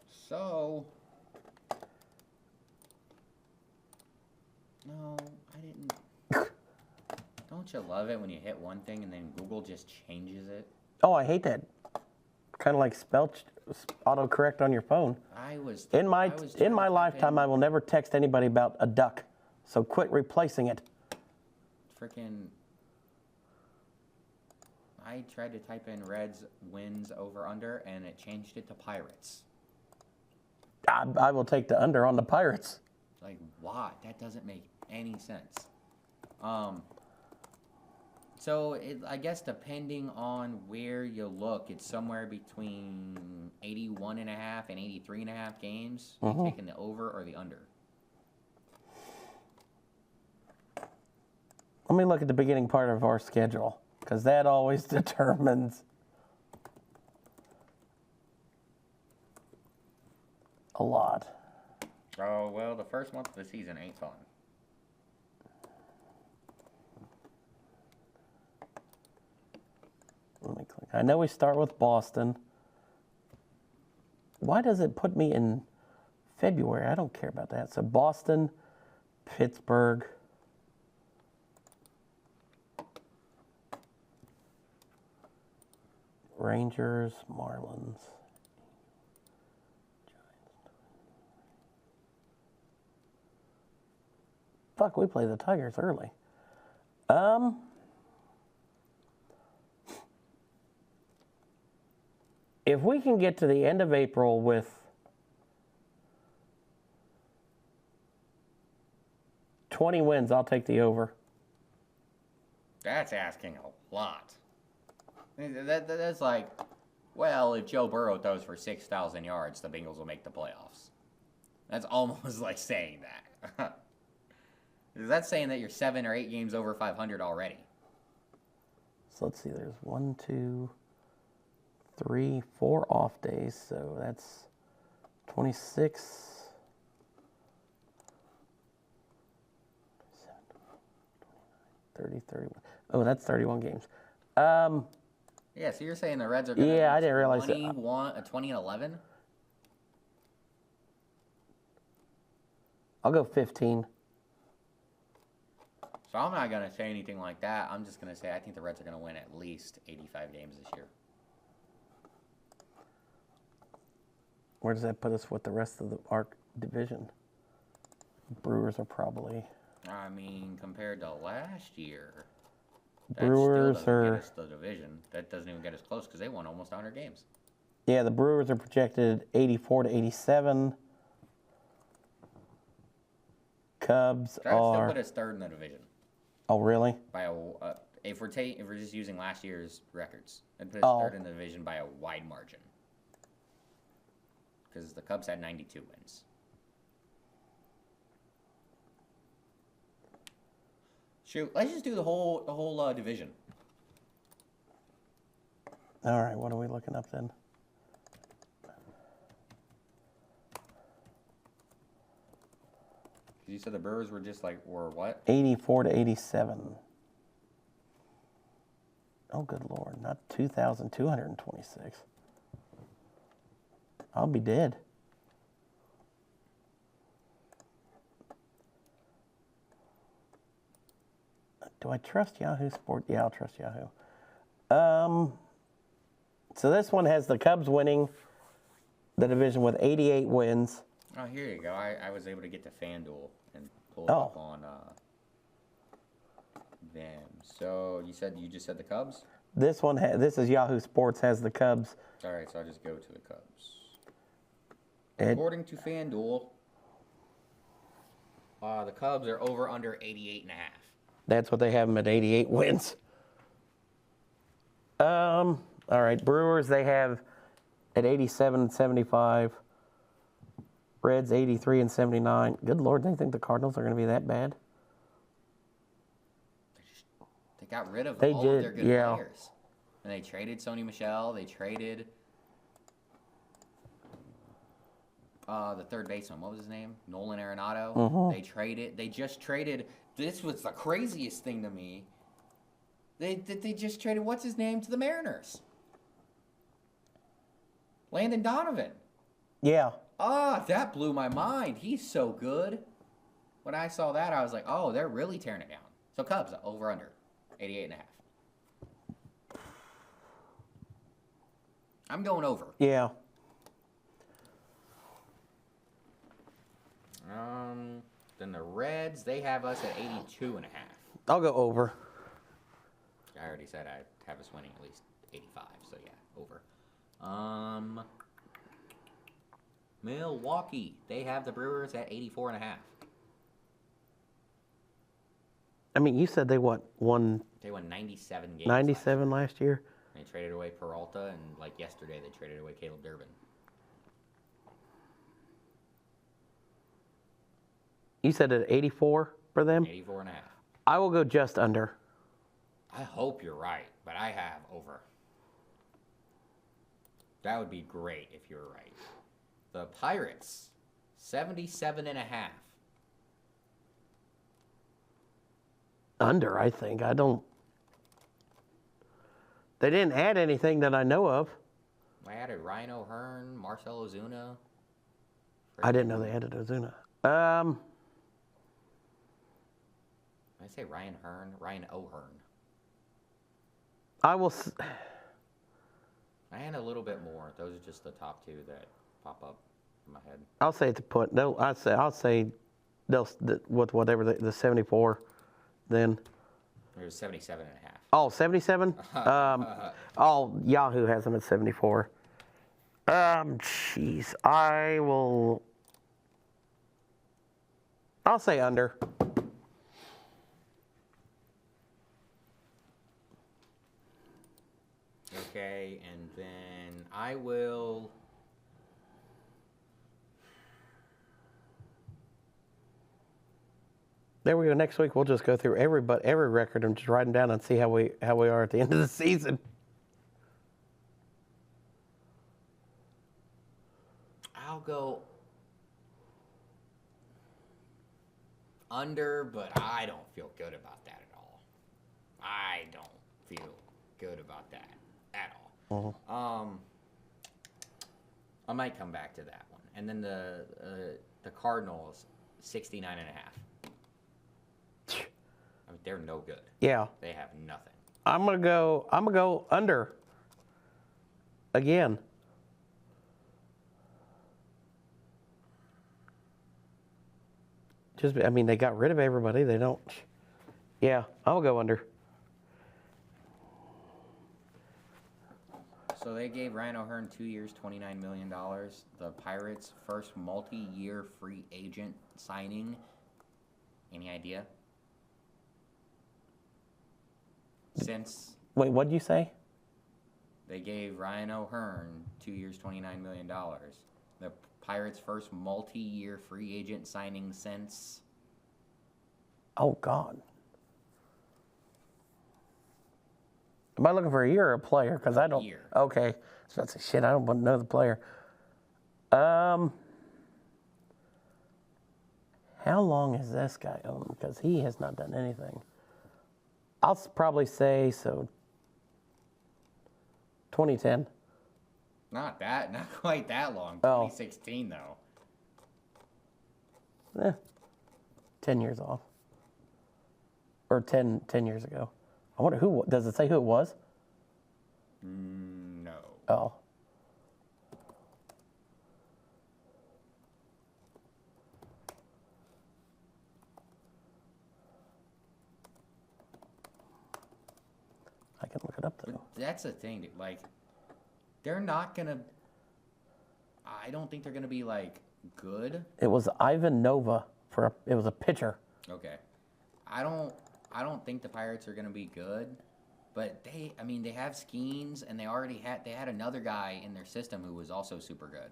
So, no, I didn't. Don't you love it when you hit one thing and then Google just changes it? Oh, I hate that. Kind of like spell autocorrect on your phone. In my lifetime, I will never text anybody about a duck. So quit replacing it. Freaking. I tried to type in Reds wins over under and it changed it to Pirates. I will take the under on the Pirates. Like, why? That doesn't make any sense. So, I guess depending on where you look, it's somewhere between 81.5 and 83.5 games. Are you taking the over or the under? Let me look at the beginning part of our schedule, because that always determines a lot. Oh, well, the first month of the season ain't fun. Let me click. I know we start with Boston. Why does it put me in February? I don't care about that. So Boston, Pittsburgh, Rangers, Marlins. Fuck, we play the Tigers early. If we can get to the end of April with 20 wins, I'll take the over. That's asking a lot. That's like, well, if Joe Burrow throws for 6,000 yards, the Bengals will make the playoffs. That's almost like saying that. That's saying that you're 7 or 8 games over 500 already. So let's see, there's 1, 2, 3, 4 off days, so that's 26. 30, 31. Oh, that's 31 games. Yeah, so you're saying the Reds are going to I didn't realize 20 and 11? I'll go 15. So I'm not going to say anything like that. I'm just going to say I think the Reds are going to win at least 85 games this year. Where does that put us with the rest of the ARC division? Brewers are probably... I mean, compared to last year, Brewers that still doesn't are... get us the division. That doesn't even get us close because they won almost 100 games. Yeah, the Brewers are projected 84 to 87. Cubs That would are... still put us third in the division. Oh, really? By if we're just using last year's records, it'd put us third in the division by a wide margin. because the Cubs had 92 wins. Shoot, let's just do the whole division. All right, what are we looking up then? You said the Brewers were what? 84 to 87. Oh, good Lord, not 2,226. I'll be dead. Do I trust Yahoo Sport? Yeah, I'll trust Yahoo. So this one has the Cubs winning the division with 88 wins. Oh, here you go. I was able to get to FanDuel and pull it up on them. So you just said the Cubs? This one, this is Yahoo Sports, has the Cubs. All right, so I'll just go to the Cubs. According to FanDuel, the Cubs are over under 88.5. That's what they have them at, 88 wins. All right, Brewers they have at 87 and 75. Reds 83 and 79. Good Lord, they think the Cardinals are going to be that bad? They got rid of all of their good players. And they traded Sony Michel. They traded the third baseman. What was his name? Nolan Arenado. Mm-hmm. They just traded. This was the craziest thing to me. They just traded what's his name to the Mariners. Landon Donovan. Yeah. That blew my mind. He's so good. When I saw that, I was like, oh, they're really tearing it down. So Cubs, over under 88.5. I'm going over. Yeah. Then the Reds, they have us at 82.5. I'll go over. I already said I'd have us winning at least 85, so yeah, over. Milwaukee, they have the Brewers at 84.5. I mean, you said they won They won 97 games. 97 last year. They traded away Peralta, and like yesterday, they traded away Caleb Durbin. You said at 84 for them? 84.5. I will go just under. I hope you're right, but I have over. That would be great if you were right. The Pirates, 77.5. Under, I think. They didn't add anything that I know of. I added Ryan O'Hearn, Marcell Ozuna. I didn't know they added Ozuna. I say Ryan O'Hearn. I will. I had a little bit more. Those are just the top two that pop up in my head. I'll say it's a put. No, I'll say they'll with whatever the 74. Then. It was 77.5. Oh, 77? Yahoo has them at 74. Jeez. I'll say under. Okay, and then I will. There we go. Next week we'll just go through every record and just write them down and see how we are at the end of the season. I'll go under, but I don't feel good about that at all. I don't feel good about that at all. Mm-hmm. I might come back to that one. And then the Cardinals, 69.5. I mean, they're no good. Yeah. They have nothing. I'm gonna go under. Again. They got rid of everybody. They don't. Yeah, I'll go under. So they gave Ryan O'Hearn 2 years, $29 million. The Pirates' first multi-year free agent signing. Any idea? Since Wait, what'd you say? they gave Ryan O'Hearn 2 years, $29 million. The Pirates' first multi-year free agent signing since. Oh, God. Am I looking for a year or a player? Because I don't. Year. Okay. So that's a shit. I don't want to know the player. How long has this guy owned? Because he has not done anything. I'll probably say so. 2010. Not quite that long. Oh. 2016 though. 10 years off. Or 10 years ago. I wonder who, does it say who it was? No. Oh. I can look it up though. That's the thing. Like, they're not gonna. I don't think they're gonna be like good. It was Ivan Nova it was a pitcher. Okay. I don't think the Pirates are gonna be good, but they have Skeens, and they had another guy in their system who was also super good.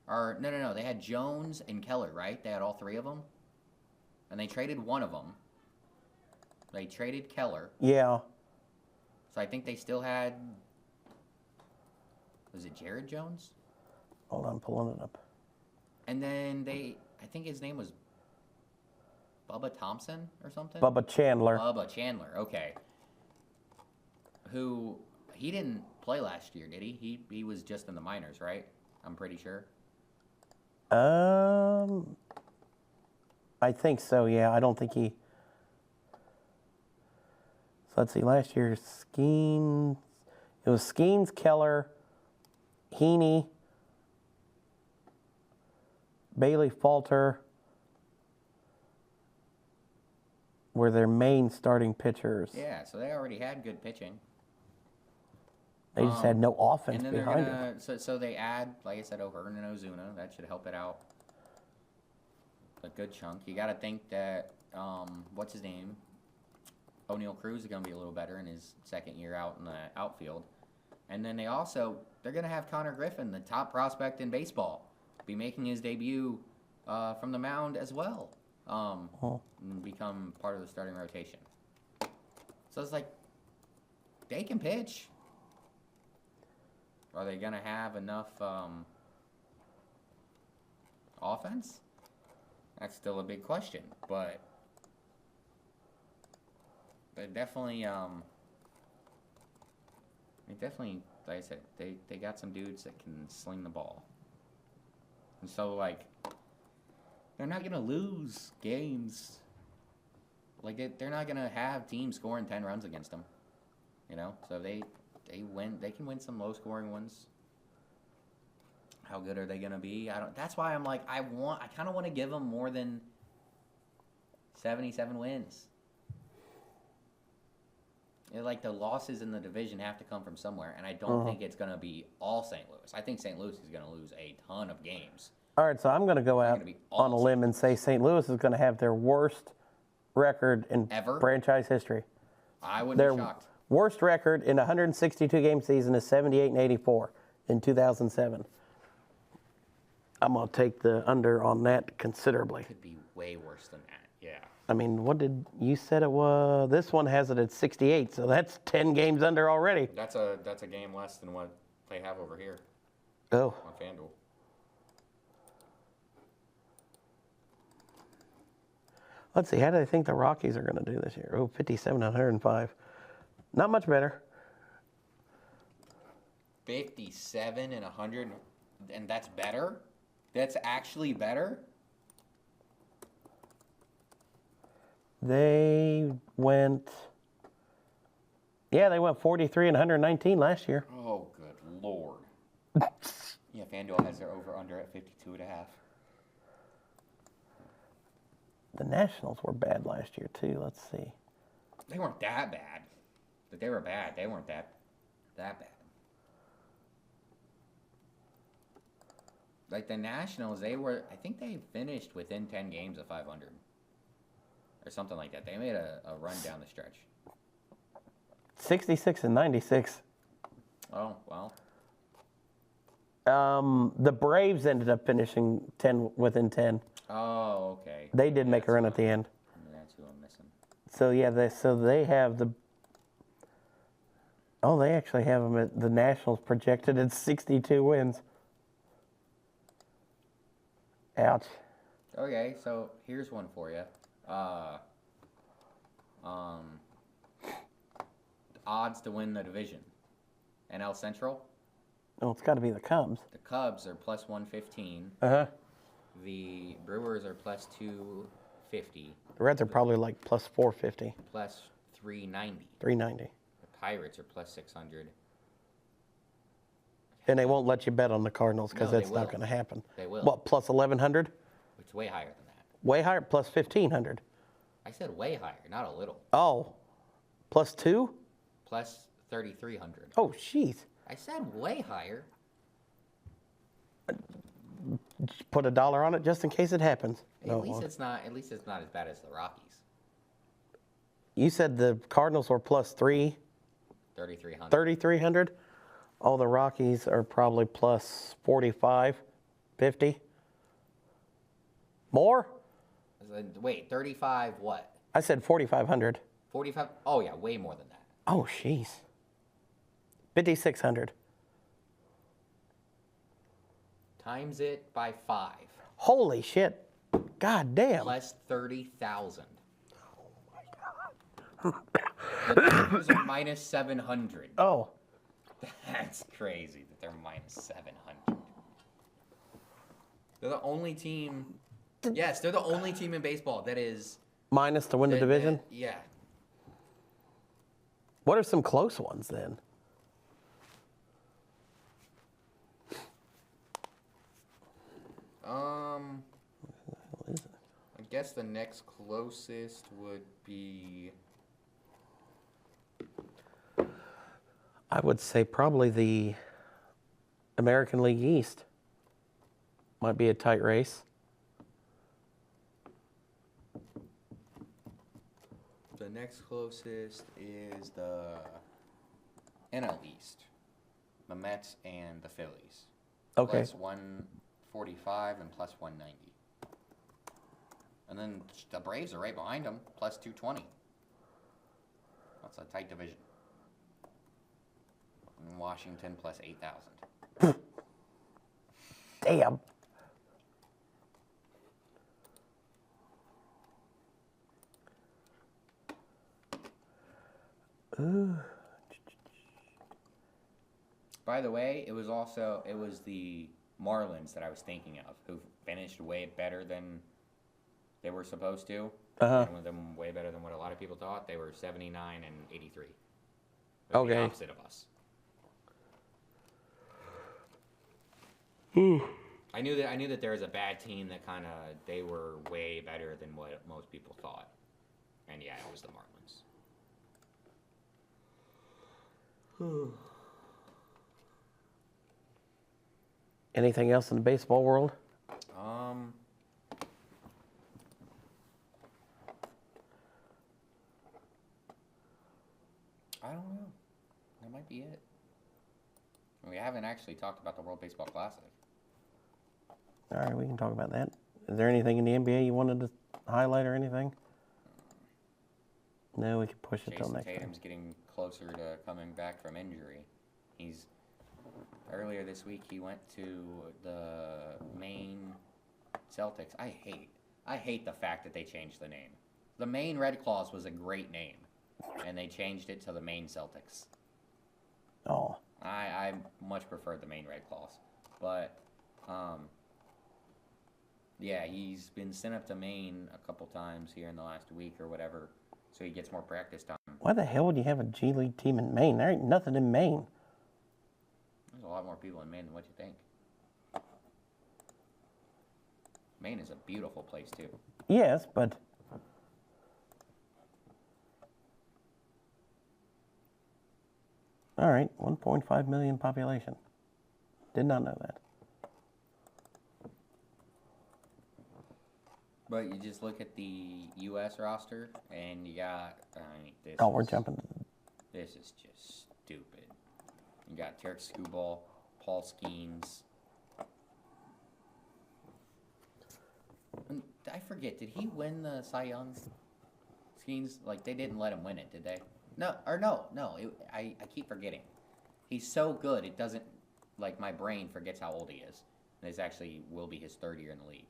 Or no, they had Jones and Keller, right? They had all three of them, and they traded one of them. They traded Keller, Yeah. so I think they still had. Was it Jared Jones? Hold on, I'm pulling it up. And then I think his name was Bubba Thompson or something? Bubba Chandler. Bubba Chandler, okay. Who, he didn't play last year, did he? He was just in the minors, right? I'm pretty sure. I think so, yeah. I don't think he... So let's see, last year, Skeens... It was Skeens, Keller, Heaney, Bailey Falter were their main starting pitchers. Yeah, so they already had good pitching. They just had no offense and then behind it. So they add, like I said, O'Hearn and Ozuna. That should help it out a good chunk. You got to think that, what's his name? O'Neal Cruz is going to be a little better in his second year out in the outfield. And then they're going to have Connor Griffin, the top prospect in baseball, be making his debut from the mound as well. And become part of the starting rotation. So it's like, they can pitch. Are they going to have enough offense? That's still a big question. But definitely, like I said, they got some dudes that can sling the ball. And so, like, they're not going to lose games. Like, they're not going to have teams scoring 10 runs against them. You know? So they can win some low-scoring ones. How good are they going to be? That's why I'm like, I kind of want to give them more than 77 wins. Like, the losses in the division have to come from somewhere, and I don't think it's going to be all St. Louis. I think St. Louis is going to lose a ton of games. All right, so I'm going to go out on a limb and say St. Louis is going to have their worst record in franchise history. I wouldn't be shocked. Worst record in a 162-game season is 78-84 in 2007. I'm going to take the under on that considerably. It could be way worse than that, yeah. I mean, what did you said it was? This one has it at 68, so that's 10 games under already. That's a game less than what they have over here. Oh. On FanDuel. Let's see, how do they think the Rockies are going to do this year? Oh, 57 and 105. Not much better. 57 and 100, and that's better? That's actually better? They went 43 and 119 last year. Oh, good Lord. Yeah, FanDuel has their over-under at 52.5. The Nationals were bad last year, too. Let's see. They weren't that bad. But they were bad. They weren't that bad. Like, the Nationals, I think they finished within 10 games of 500. Or something like that. They made a run down the stretch. 66 and 96. Oh, well. The Braves ended up finishing within 10. Oh, okay. They did make a run at the end. That's who I'm missing. So yeah, they have the. Oh, they actually have them at the Nationals projected at 62 wins. Ouch. Okay, so here's one for you. Odds to win the division. NL Central. Oh, it's got to be the Cubs. The Cubs are plus 115. Uh-huh. The Brewers are plus 250. The Reds are probably like plus 450. Plus 390. 390. The Pirates are plus 600. And they won't let you bet on the Cardinals because No, that's they not will. going to happen. They will. What, plus 1,100? It's way higher than that. Way higher, plus 1,500. I said way higher, not a little. Oh, plus 2? Plus 3,300. Oh, jeez. I said way higher. Put $1 on it just in case it happens. At least it's not as bad as the Rockies. You said the Cardinals were plus 3,300. 3,300? Oh, the Rockies are probably plus 45, 50. More? Wait, 35 what? I said 4,500. 45? Oh, yeah, way more than that. Oh, jeez. 5,600. Times it by 5. Holy shit. God damn. Plus 30,000. Oh, my God. The Dodgers are minus 700. Oh. That's crazy that they're minus 700. They're the only team. Yes, they're the only team in baseball that is. Minus to win the division? Yeah. What are some close ones then? What is it? I guess the next closest would be. I would say probably the American League East. Might be a tight race. The next closest is the NL East. The Mets and the Phillies. Okay. Plus 145 and plus 190. And then the Braves are right behind them, plus 220. That's a tight division. And Washington plus 8,000. Damn. By the way, it was the Marlins that I was thinking of, who finished way better than they were supposed to. Uh-huh. And with them way better than what a lot of people thought. They were 79 and 83. Okay. The opposite of us. I knew that there was a bad team that they were way better than what most people thought. And yeah, it was the Marlins. Anything else in the baseball world? I don't know. That might be it. We haven't actually talked about the World Baseball Classic. All right, we can talk about that. Is there anything in the NBA you wanted to highlight or anything? No, we can push it till Jason next Tatum's time. getting closer to coming back from injury. Earlier this week he went to the Maine Celtics. I hate the fact that they changed the name. The Maine Red Claws was a great name, and they changed it to the Maine Celtics. Oh. I much preferred the Maine Red Claws, but yeah, he's been sent up to Maine a couple times here in the last week or whatever, so he gets more practice time. Why the hell would you have a G League team in Maine? There ain't nothing in Maine. There's a lot more people in Maine than what you think. Maine is a beautiful place too. Yes, but all right, 1.5 million population. Did not know that. But you just look at the U.S. roster, and you got, this. Oh, we're jumping. This is just stupid. You got Tarek Skubal, Paul Skeens, I forget. Did he win the Cy Young? Skeens, like they didn't let him win it, did they? No, or no. I keep forgetting. He's so good, it doesn't, like my brain forgets how old he is. And this actually will be his 3rd year in the league.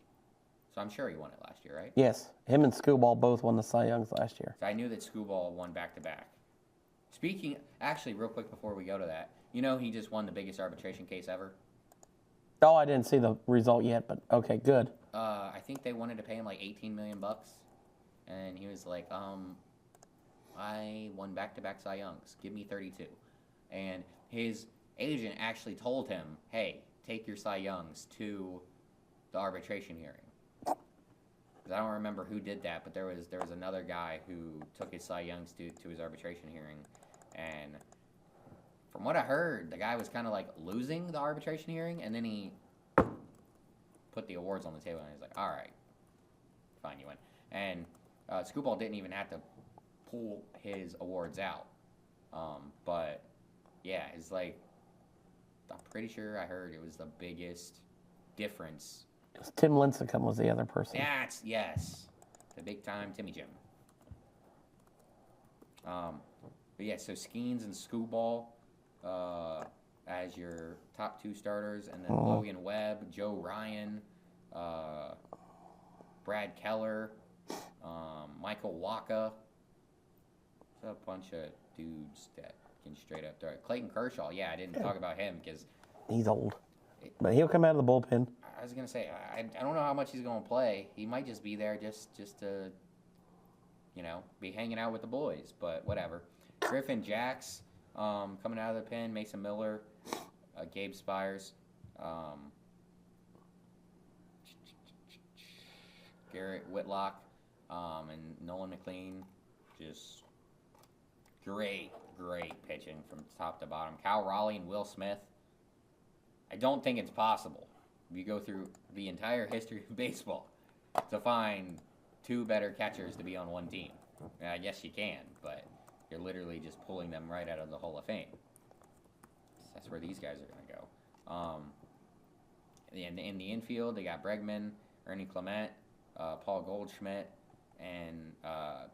So I'm sure he won it last year, right? Yes, him and Scooball both won the Cy Youngs last year. So I knew that Scooball won back-to-back. Speaking, actually, real quick before we go to that, he just won the biggest arbitration case ever. Oh, I didn't see the result yet, but okay, good. I think they wanted to pay him like $18 million, and he was like, I won back-to-back Cy Youngs. Give me 32. And his agent actually told him, hey, take your Cy Youngs to the arbitration hearing. I don't remember who did that, but there was another guy who took his Cy Youngs to his arbitration hearing, and from what I heard, the guy was kind of like losing the arbitration hearing, and then he put the awards on the table, and he was like, all right, fine, you win. And Scooball didn't even have to pull his awards out. But, yeah, it's like, I'm pretty sure I heard it was the biggest difference. Tim Lincecum was the other person. Yes, the big-time Timmy Jim. But, yeah, so Skeens and Scooball as your top 2 starters, and then Logan Webb, Joe Ryan, Brad Keller, Michael Waka. It's a bunch of dudes that can straight up throw it. Clayton Kershaw, I didn't talk about him because he's old, but he'll come out of the bullpen. I was gonna say I don't know how much he's gonna play. He might just be there just to be hanging out with the boys, but whatever. Griffin Jacks coming out of the pen. Mason Miller, Gabe Spires, Garrett Whitlock, and Nolan McLean. Just great pitching from top to bottom. Cal Raleigh and Will Smith. I don't think it's possible, if you go through the entire history of baseball, to find 2 better catchers to be on one team. I guess you can, but you're literally just pulling them right out of the Hall of Fame. That's where these guys are going to go. In the infield, they got Bregman, Ernie Clement, Paul Goldschmidt, and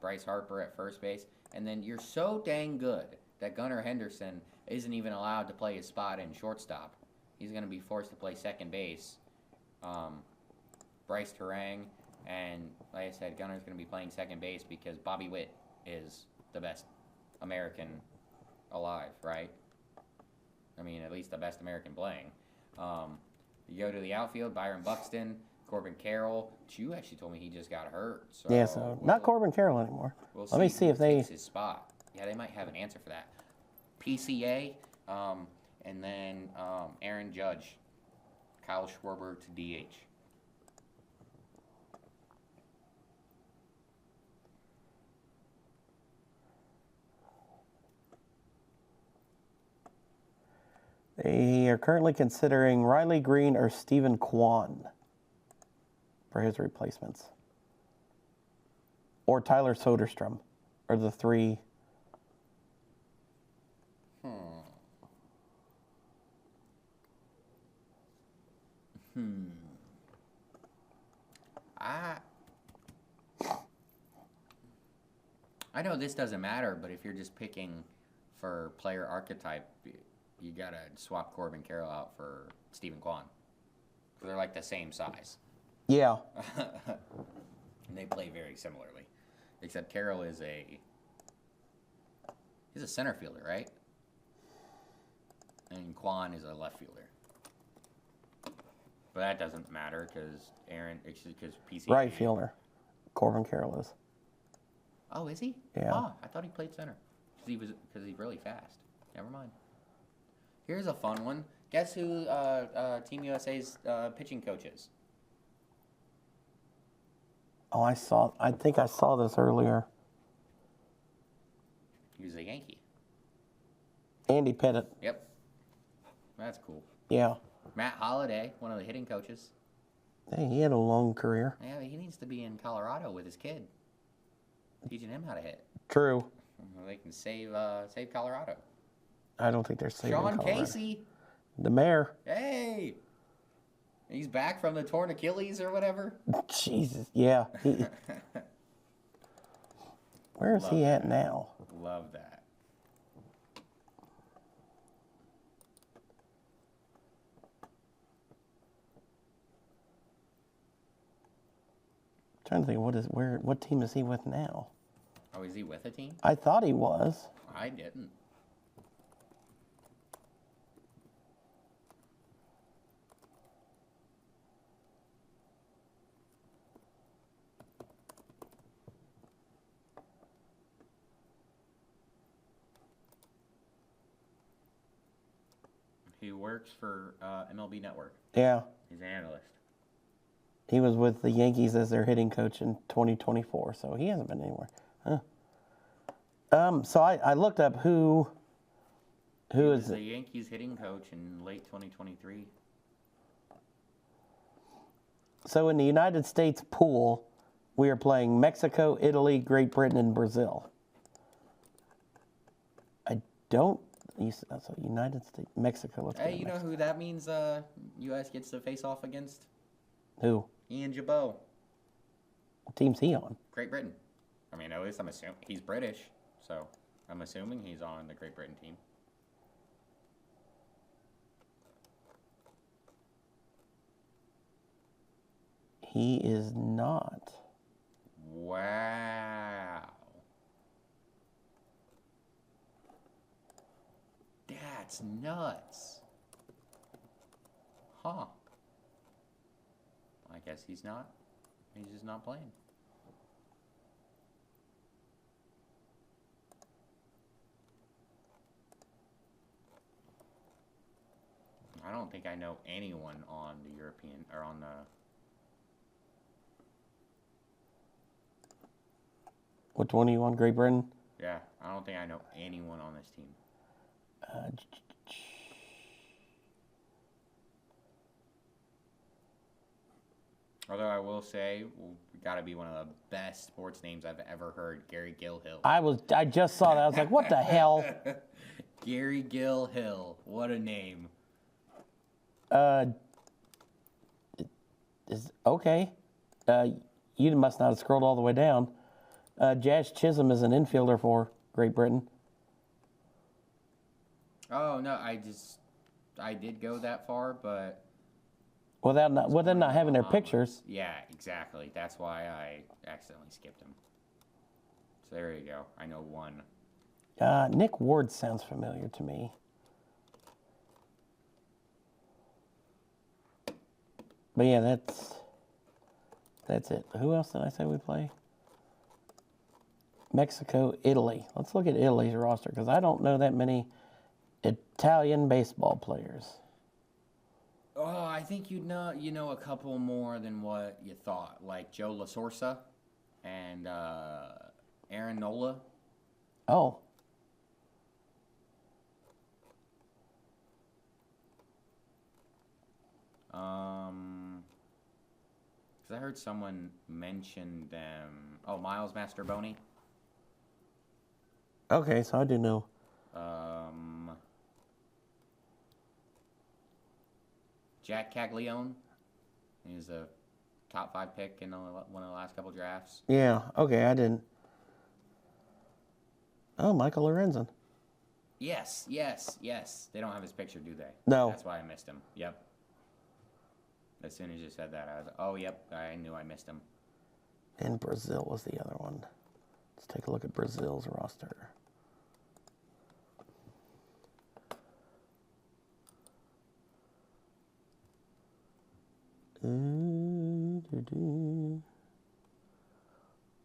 Bryce Harper at first base. And then you're so dang good that Gunnar Henderson isn't even allowed to play his spot in shortstop. He's going to be forced to play second base. Bryce Terang, and like I said, Gunnar's going to be playing second base because Bobby Witt is the best American alive, right? I mean, at least the best American playing. You go to the outfield, Byron Buxton, Corbin Carroll. You actually told me he just got hurt. So not Corbin Carroll anymore. Let me see if they takes his spot. Yeah, they might have an answer for that. PCA, and then Aaron Judge, Kyle Schwarber to DH. They are currently considering Riley Green or Stephen Kwan for his replacements. Or Tyler Soderstrom are the 3. I know this doesn't matter, but if you're just picking for player archetype, you gotta swap Corbin Carroll out for Stephen Kwan. They're like the same size. Yeah. And they play very similarly. Except Carroll is he's a center fielder, right? And Kwan is a left fielder. But that doesn't matter because PC. Right fielder. Corbin Carroll is. Oh, is he? Yeah. Oh, I thought he played center. Because he's really fast. Never mind. Here's a fun one. Guess who Team USA's pitching coach is? Oh, I think I saw this earlier. He was a Yankee. Andy Pettit. Yep. That's cool. Yeah. Matt Holliday, one of the hitting coaches. Hey, he had a long career. Yeah, but he needs to be in Colorado with his kid, teaching him how to hit. True. They can save Colorado. I don't think they're saving Sean Colorado. Casey. The mayor. Hey. He's back from the torn Achilles or whatever. Jesus, yeah. Where is he at now? Love that. Trying to think what team is he with now? Oh, is he with a team? I thought he was. I didn't. He works for MLB Network. Yeah. He's an analyst. He was with the Yankees as their hitting coach in 2024, so he hasn't been anywhere. Huh. So I looked up who was is the Yankees hitting coach in late 2023. So in the United States pool, we are playing Mexico, Italy, Great Britain, and Brazil. I don't. So United States, Mexico. Let's Hey, you know who that means? U.S. gets to face off against? Who? Ian Jabot. What team's he on? Great Britain. I mean, at least I'm assuming he's British, so I'm assuming he's on the Great Britain team. He is not. Wow. That's nuts. Huh. I guess he's not. He's just not playing. I don't think I know anyone on the European or on the. Which one are you on? Great Britain? Yeah, I don't think I know anyone on this team. Although I will say, got to be one of the best sports names I've ever heard, Gary Gilhill. I just saw that. I was like, what the hell? Gary Gilhill. What a name. Okay. You must not have scrolled all the way down. Jazz Chisholm is an infielder for Great Britain. Oh, no, I did go that far, but... With them not having their pictures. Yeah, exactly. That's why I accidentally skipped him. So there you go. I know one. Nick Ward sounds familiar to me. But yeah, that's it. Who else did I say we play? Mexico, Italy. Let's look at Italy's roster because I don't know that many Italian baseball players. Oh, I think you know a couple more than what you thought, like Joe LaSorsa and Aaron Nola. Oh. Because I heard someone mention them. Oh, Miles Masterboni. Okay, so I do know. Jack Caglione. He was a top 5 pick in one of the last couple drafts. Yeah, okay, I didn't. Oh, Michael Lorenzen. Yes. They don't have his picture, do they? No. That's why I missed him. Yep. As soon as you said that, I was like, oh, yep, I knew I missed him. And Brazil was the other one. Let's take a look at Brazil's roster.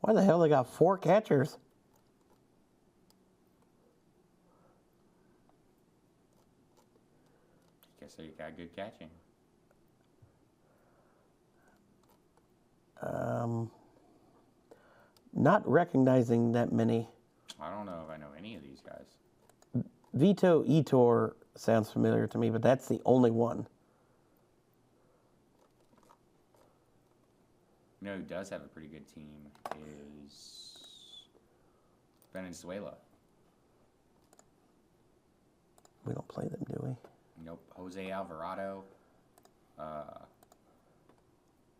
Why the hell they got 4 catchers? Guess they got good catching. Not recognizing that many. I don't know if I know any of these guys. Vito Itor sounds familiar to me, but that's the only one. You know who does have a pretty good team is Venezuela. We don't play them, do we? Nope. Jose Alvarado,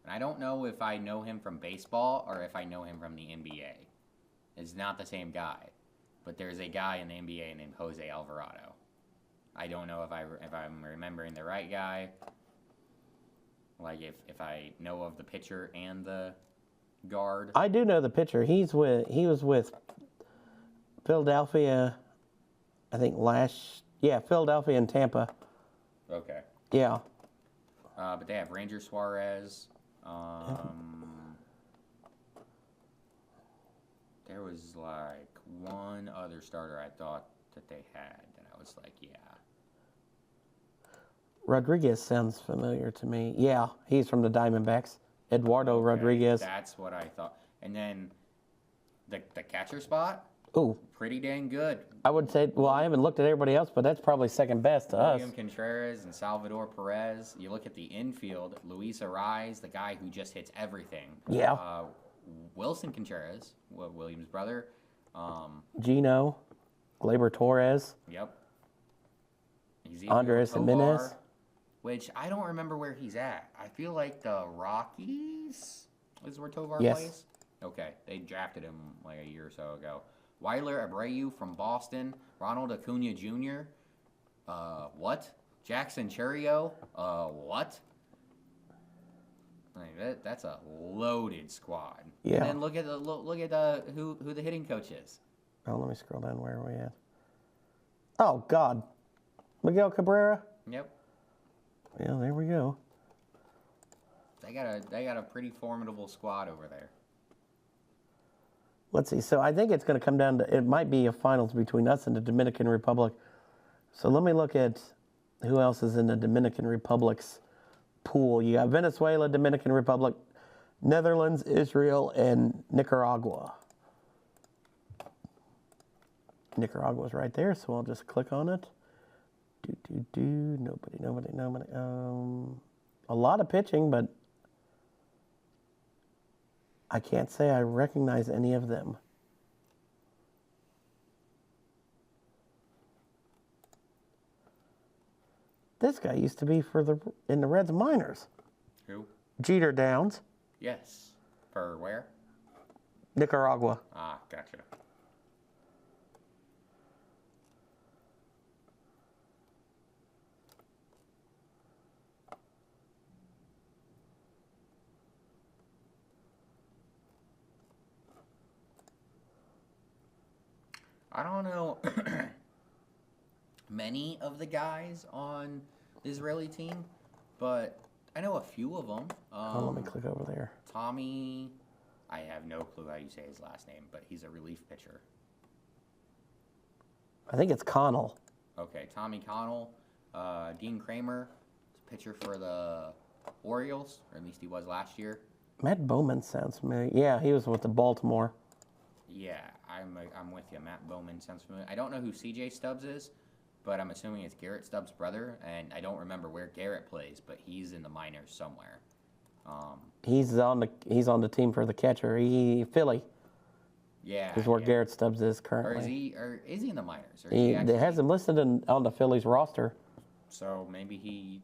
And I don't know if I know him from baseball or if I know him from the NBA. It's not the same guy. But there's a guy in the NBA named Jose Alvarado. I don't know if I'm remembering the right guy. Like if I know of the pitcher and the guard. I do know the pitcher. He was with Philadelphia, I think Philadelphia and Tampa. Okay. Yeah. But they have Ranger Suarez. There was like one other starter I thought that they had, and I was like, yeah. Rodriguez sounds familiar to me. Yeah, he's from the Diamondbacks. Eduardo Rodriguez. That's what I thought. And then the catcher spot, Ooh, pretty dang good. I would say, well, I haven't looked at everybody else, but that's probably second best to us. William Contreras and Salvador Perez. You look at the infield, Luis Ariz, the guy who just hits everything. Yeah. Wilson Contreras, William's brother. Gino, Gleyber Torres, Yep. Andres Jimenez. Which I don't remember where he's at. I feel like the Rockies is where Tovar Yes. plays. Okay, they drafted him like a year or so ago. Weiler Abreu from Boston. Ronald Acuna Jr. What? Jackson Churio. What? Like that's a loaded squad. Yeah. And then look at who the hitting coach is. Oh, let me scroll down. Where are we at? Oh God, Miguel Cabrera. Yep. Yeah, there we go. They got a pretty formidable squad over there. Let's see. So I think it's going to come down to, it might be a finals between us and the Dominican Republic. So let me look at who else is in the Dominican Republic's pool. You got Venezuela, Dominican Republic, Netherlands, Israel, and Nicaragua. Nicaragua's right there, so I'll just click on it. Nobody. A lot of pitching, but I can't say I recognize any of them. This guy used to be in the Reds minors. Who? Jeter Downs, Yes. For where? Nicaragua. Ah, gotcha. I don't know many of the guys on the Israeli team, but I know a few of them. Let me click over there. Tommy, I have no clue how you say his last name, but he's a relief pitcher. I think it's Connell. Okay, Tommy Connell. Dean Kramer, pitcher for the Orioles, or at least he was last year. Matt Bowman sounds familiar. Yeah, he was with the Baltimore. Yeah, I'm with you. Matt Bowman sounds familiar. I don't know who C.J. Stubbs is, but I'm assuming it's Garrett Stubbs' brother, and I don't remember where Garrett plays, but he's in the minors somewhere. He's on the team for the catcher. Philly Yeah, is where yeah. Garrett Stubbs is Or currently. is he in the minors? Or is He actually, has him listed on the Phillies roster. So maybe he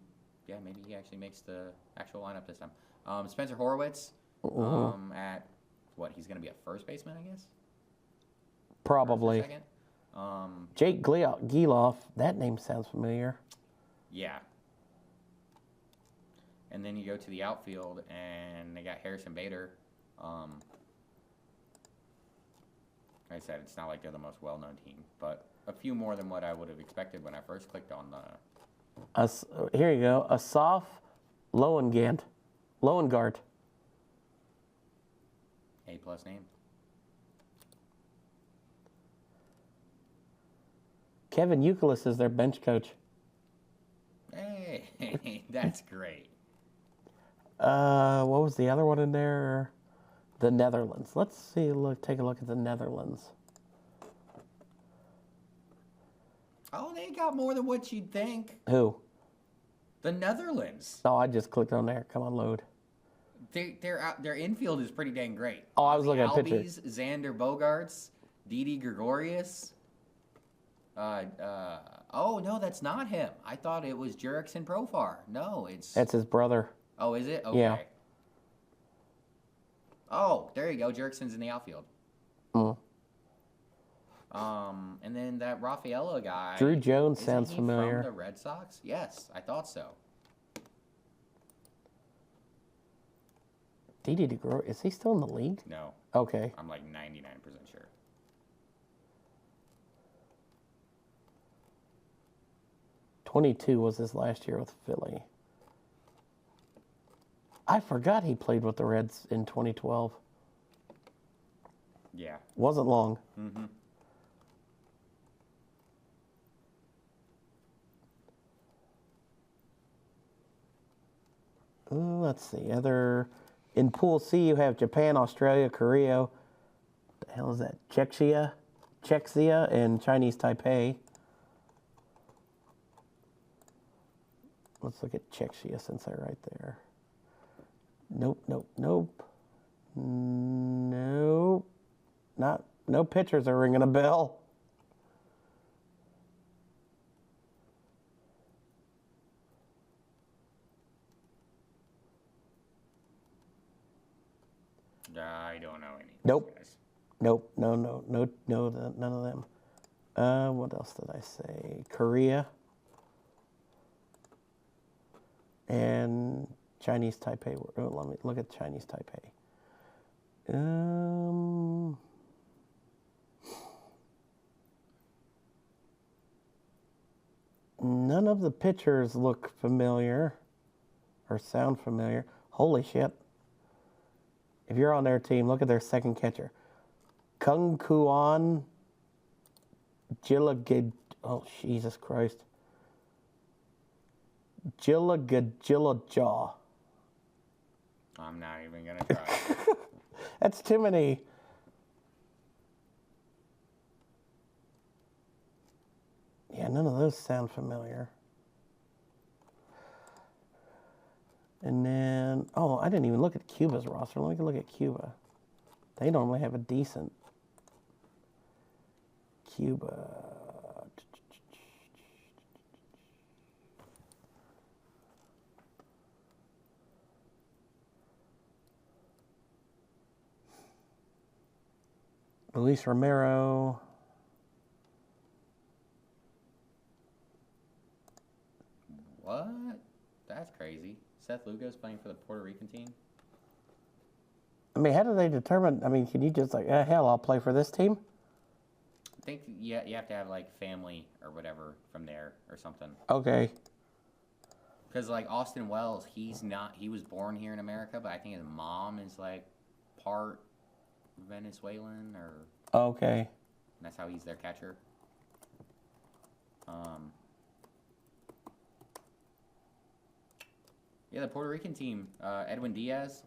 actually makes the actual lineup this time. Spencer Horwitz, at what? He's going to be a first baseman, I guess. Probably. First or second. Jake Geloff, that name sounds familiar. Yeah. And then you go to the outfield, and they got Harrison Bader. Like I said, it's not like they're the most well-known team, but a few more than what I would have expected when I first clicked on the. Here you go. Asaf Loengart. A+ name. Kevin Youkilis is their bench coach. Hey, that's great. What was the other one in there? The Netherlands. Let's see. Take a look at the Netherlands. Oh, they got more than what you'd think. Who? The Netherlands. Oh, I just clicked on there. Come on, load. Their infield is pretty dang great. Oh, I was looking at pictures. Albies, Xander Bogaerts, Didi Gregorius. Oh no, that's not him. I thought it was Jurickson Profar. No, That's his brother. Oh, is it? Okay. Yeah. Oh, there you go. Jerkson's in the outfield. Mm. And then that Raffaello guy. Drew Jones isn't sounds he familiar. From the Red Sox? Yes, I thought so. Didi DeGro, is he still in the league? No, Okay. I'm like 99% sure. '22 was his last year with Philly. I forgot he played with the Reds in 2012. Yeah. Wasn't long. Mm-hmm. Let's see. In Pool C, you have Japan, Australia, Korea. The hell is that? Czechia, and Chinese Taipei. Let's look at Czechia since they're right there. Nope. No pitchers are ringing a bell. I don't know any. Nope. Guys. Nope. No, none of them. What else did I say? Korea and Chinese Taipei. Let me look at Chinese Taipei. None of the pitchers look familiar or sound familiar. Holy shit. If you're on their team, look at their second catcher. Kung Kuan Gilagid. Oh, Jesus Christ. Gilajaw. I'm not even going to try. That's too many. Yeah, none of those sound familiar. And then, I didn't even look at Cuba's roster. Let me look at Cuba. They normally have a decent Cuba. Luis Romero. What? That's crazy. Seth Lugo's playing for the Puerto Rican team? I mean, how do they determine? I mean, can you just hell, I'll play for this team? I think you have to have, like, family or whatever from there or something. Okay. Because, like, Austin Wells, he was born here in America, but I think his mom is, like, part Venezuelan or... Okay. That's how he's their catcher. Yeah, the Puerto Rican team, Edwin Diaz,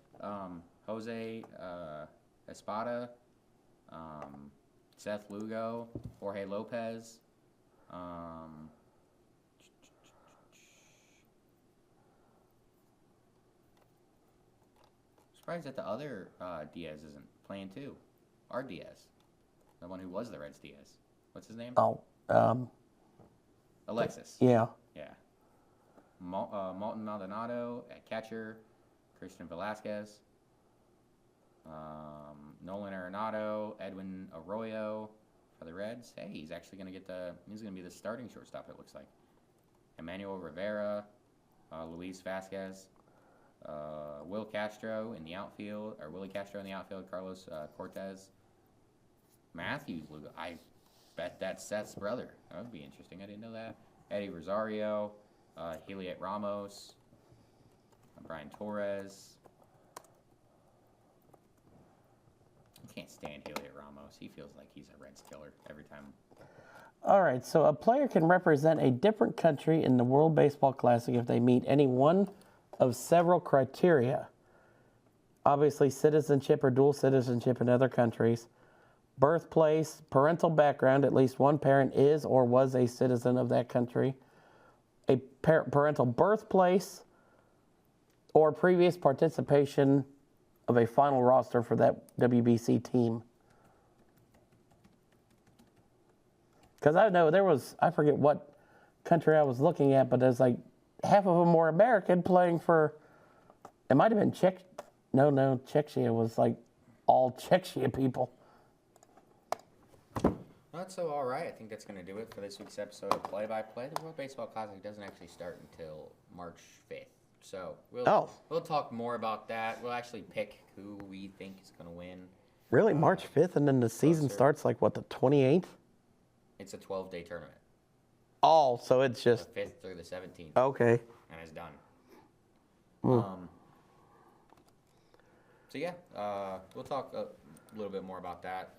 Jose Espada, Seth Lugo, Jorge Lopez. Surprised that the other Diaz isn't playing too. Our Diaz. The one who was the Reds Diaz. What's his name? Alexis. Yeah. Yeah. Malton Maldonado at catcher. Christian Velasquez. Nolan Arenado. Edwin Arroyo for the Reds. Hey, he's actually going to he's going to be the starting shortstop, it looks like. Emmanuel Rivera. Luis Vasquez. Willie Castro in the outfield. Carlos Cortez. Matthews Lugo. I bet that's Seth's brother. That would be interesting. I didn't know that. Eddie Rosario. Heliot Ramos. Brian Torres. I can't stand Heliot Ramos. He feels like he's a Reds killer every time. All right, so a player can represent a different country in the World Baseball Classic if they meet any one of several criteria. Obviously, citizenship or dual citizenship in other countries. Birthplace, parental background, at least one parent is or was a citizen of that country. A parental birthplace or previous participation of a final roster for that WBC team. Because I know I forget what country I was looking at, but there's like half of them were American playing for, it might have been Czech. No, Czechia was like all check sheet people. That's so all right. I think that's going to do it for this week's episode of Play by Play. The World Baseball Classic doesn't actually start until March 5th. So we'll talk more about that. We'll actually pick who we think is going to win. Really, March 5th, and then the season starts like, what, the 28th? It's a 12-day tournament. Oh, so it's just... The 5th through the 17th. Okay. And it's done. Mm. So, yeah, we'll talk a little bit more about that.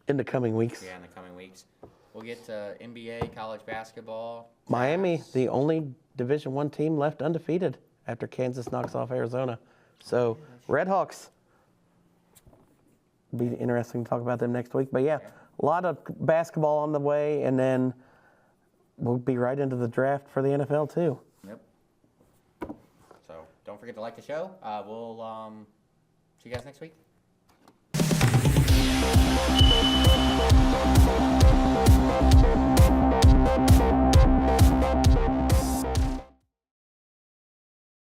In the coming weeks. Yeah, in the coming weeks. We'll get to NBA, college basketball. Miami, the only Division I team left undefeated after Kansas knocks off Arizona. So, Redhawks. Be interesting to talk about them next week. But, yeah, a lot of basketball on the way, and then we'll be right into the draft for the NFL, too. Yep. So, don't forget to like the show. We'll see you guys next week.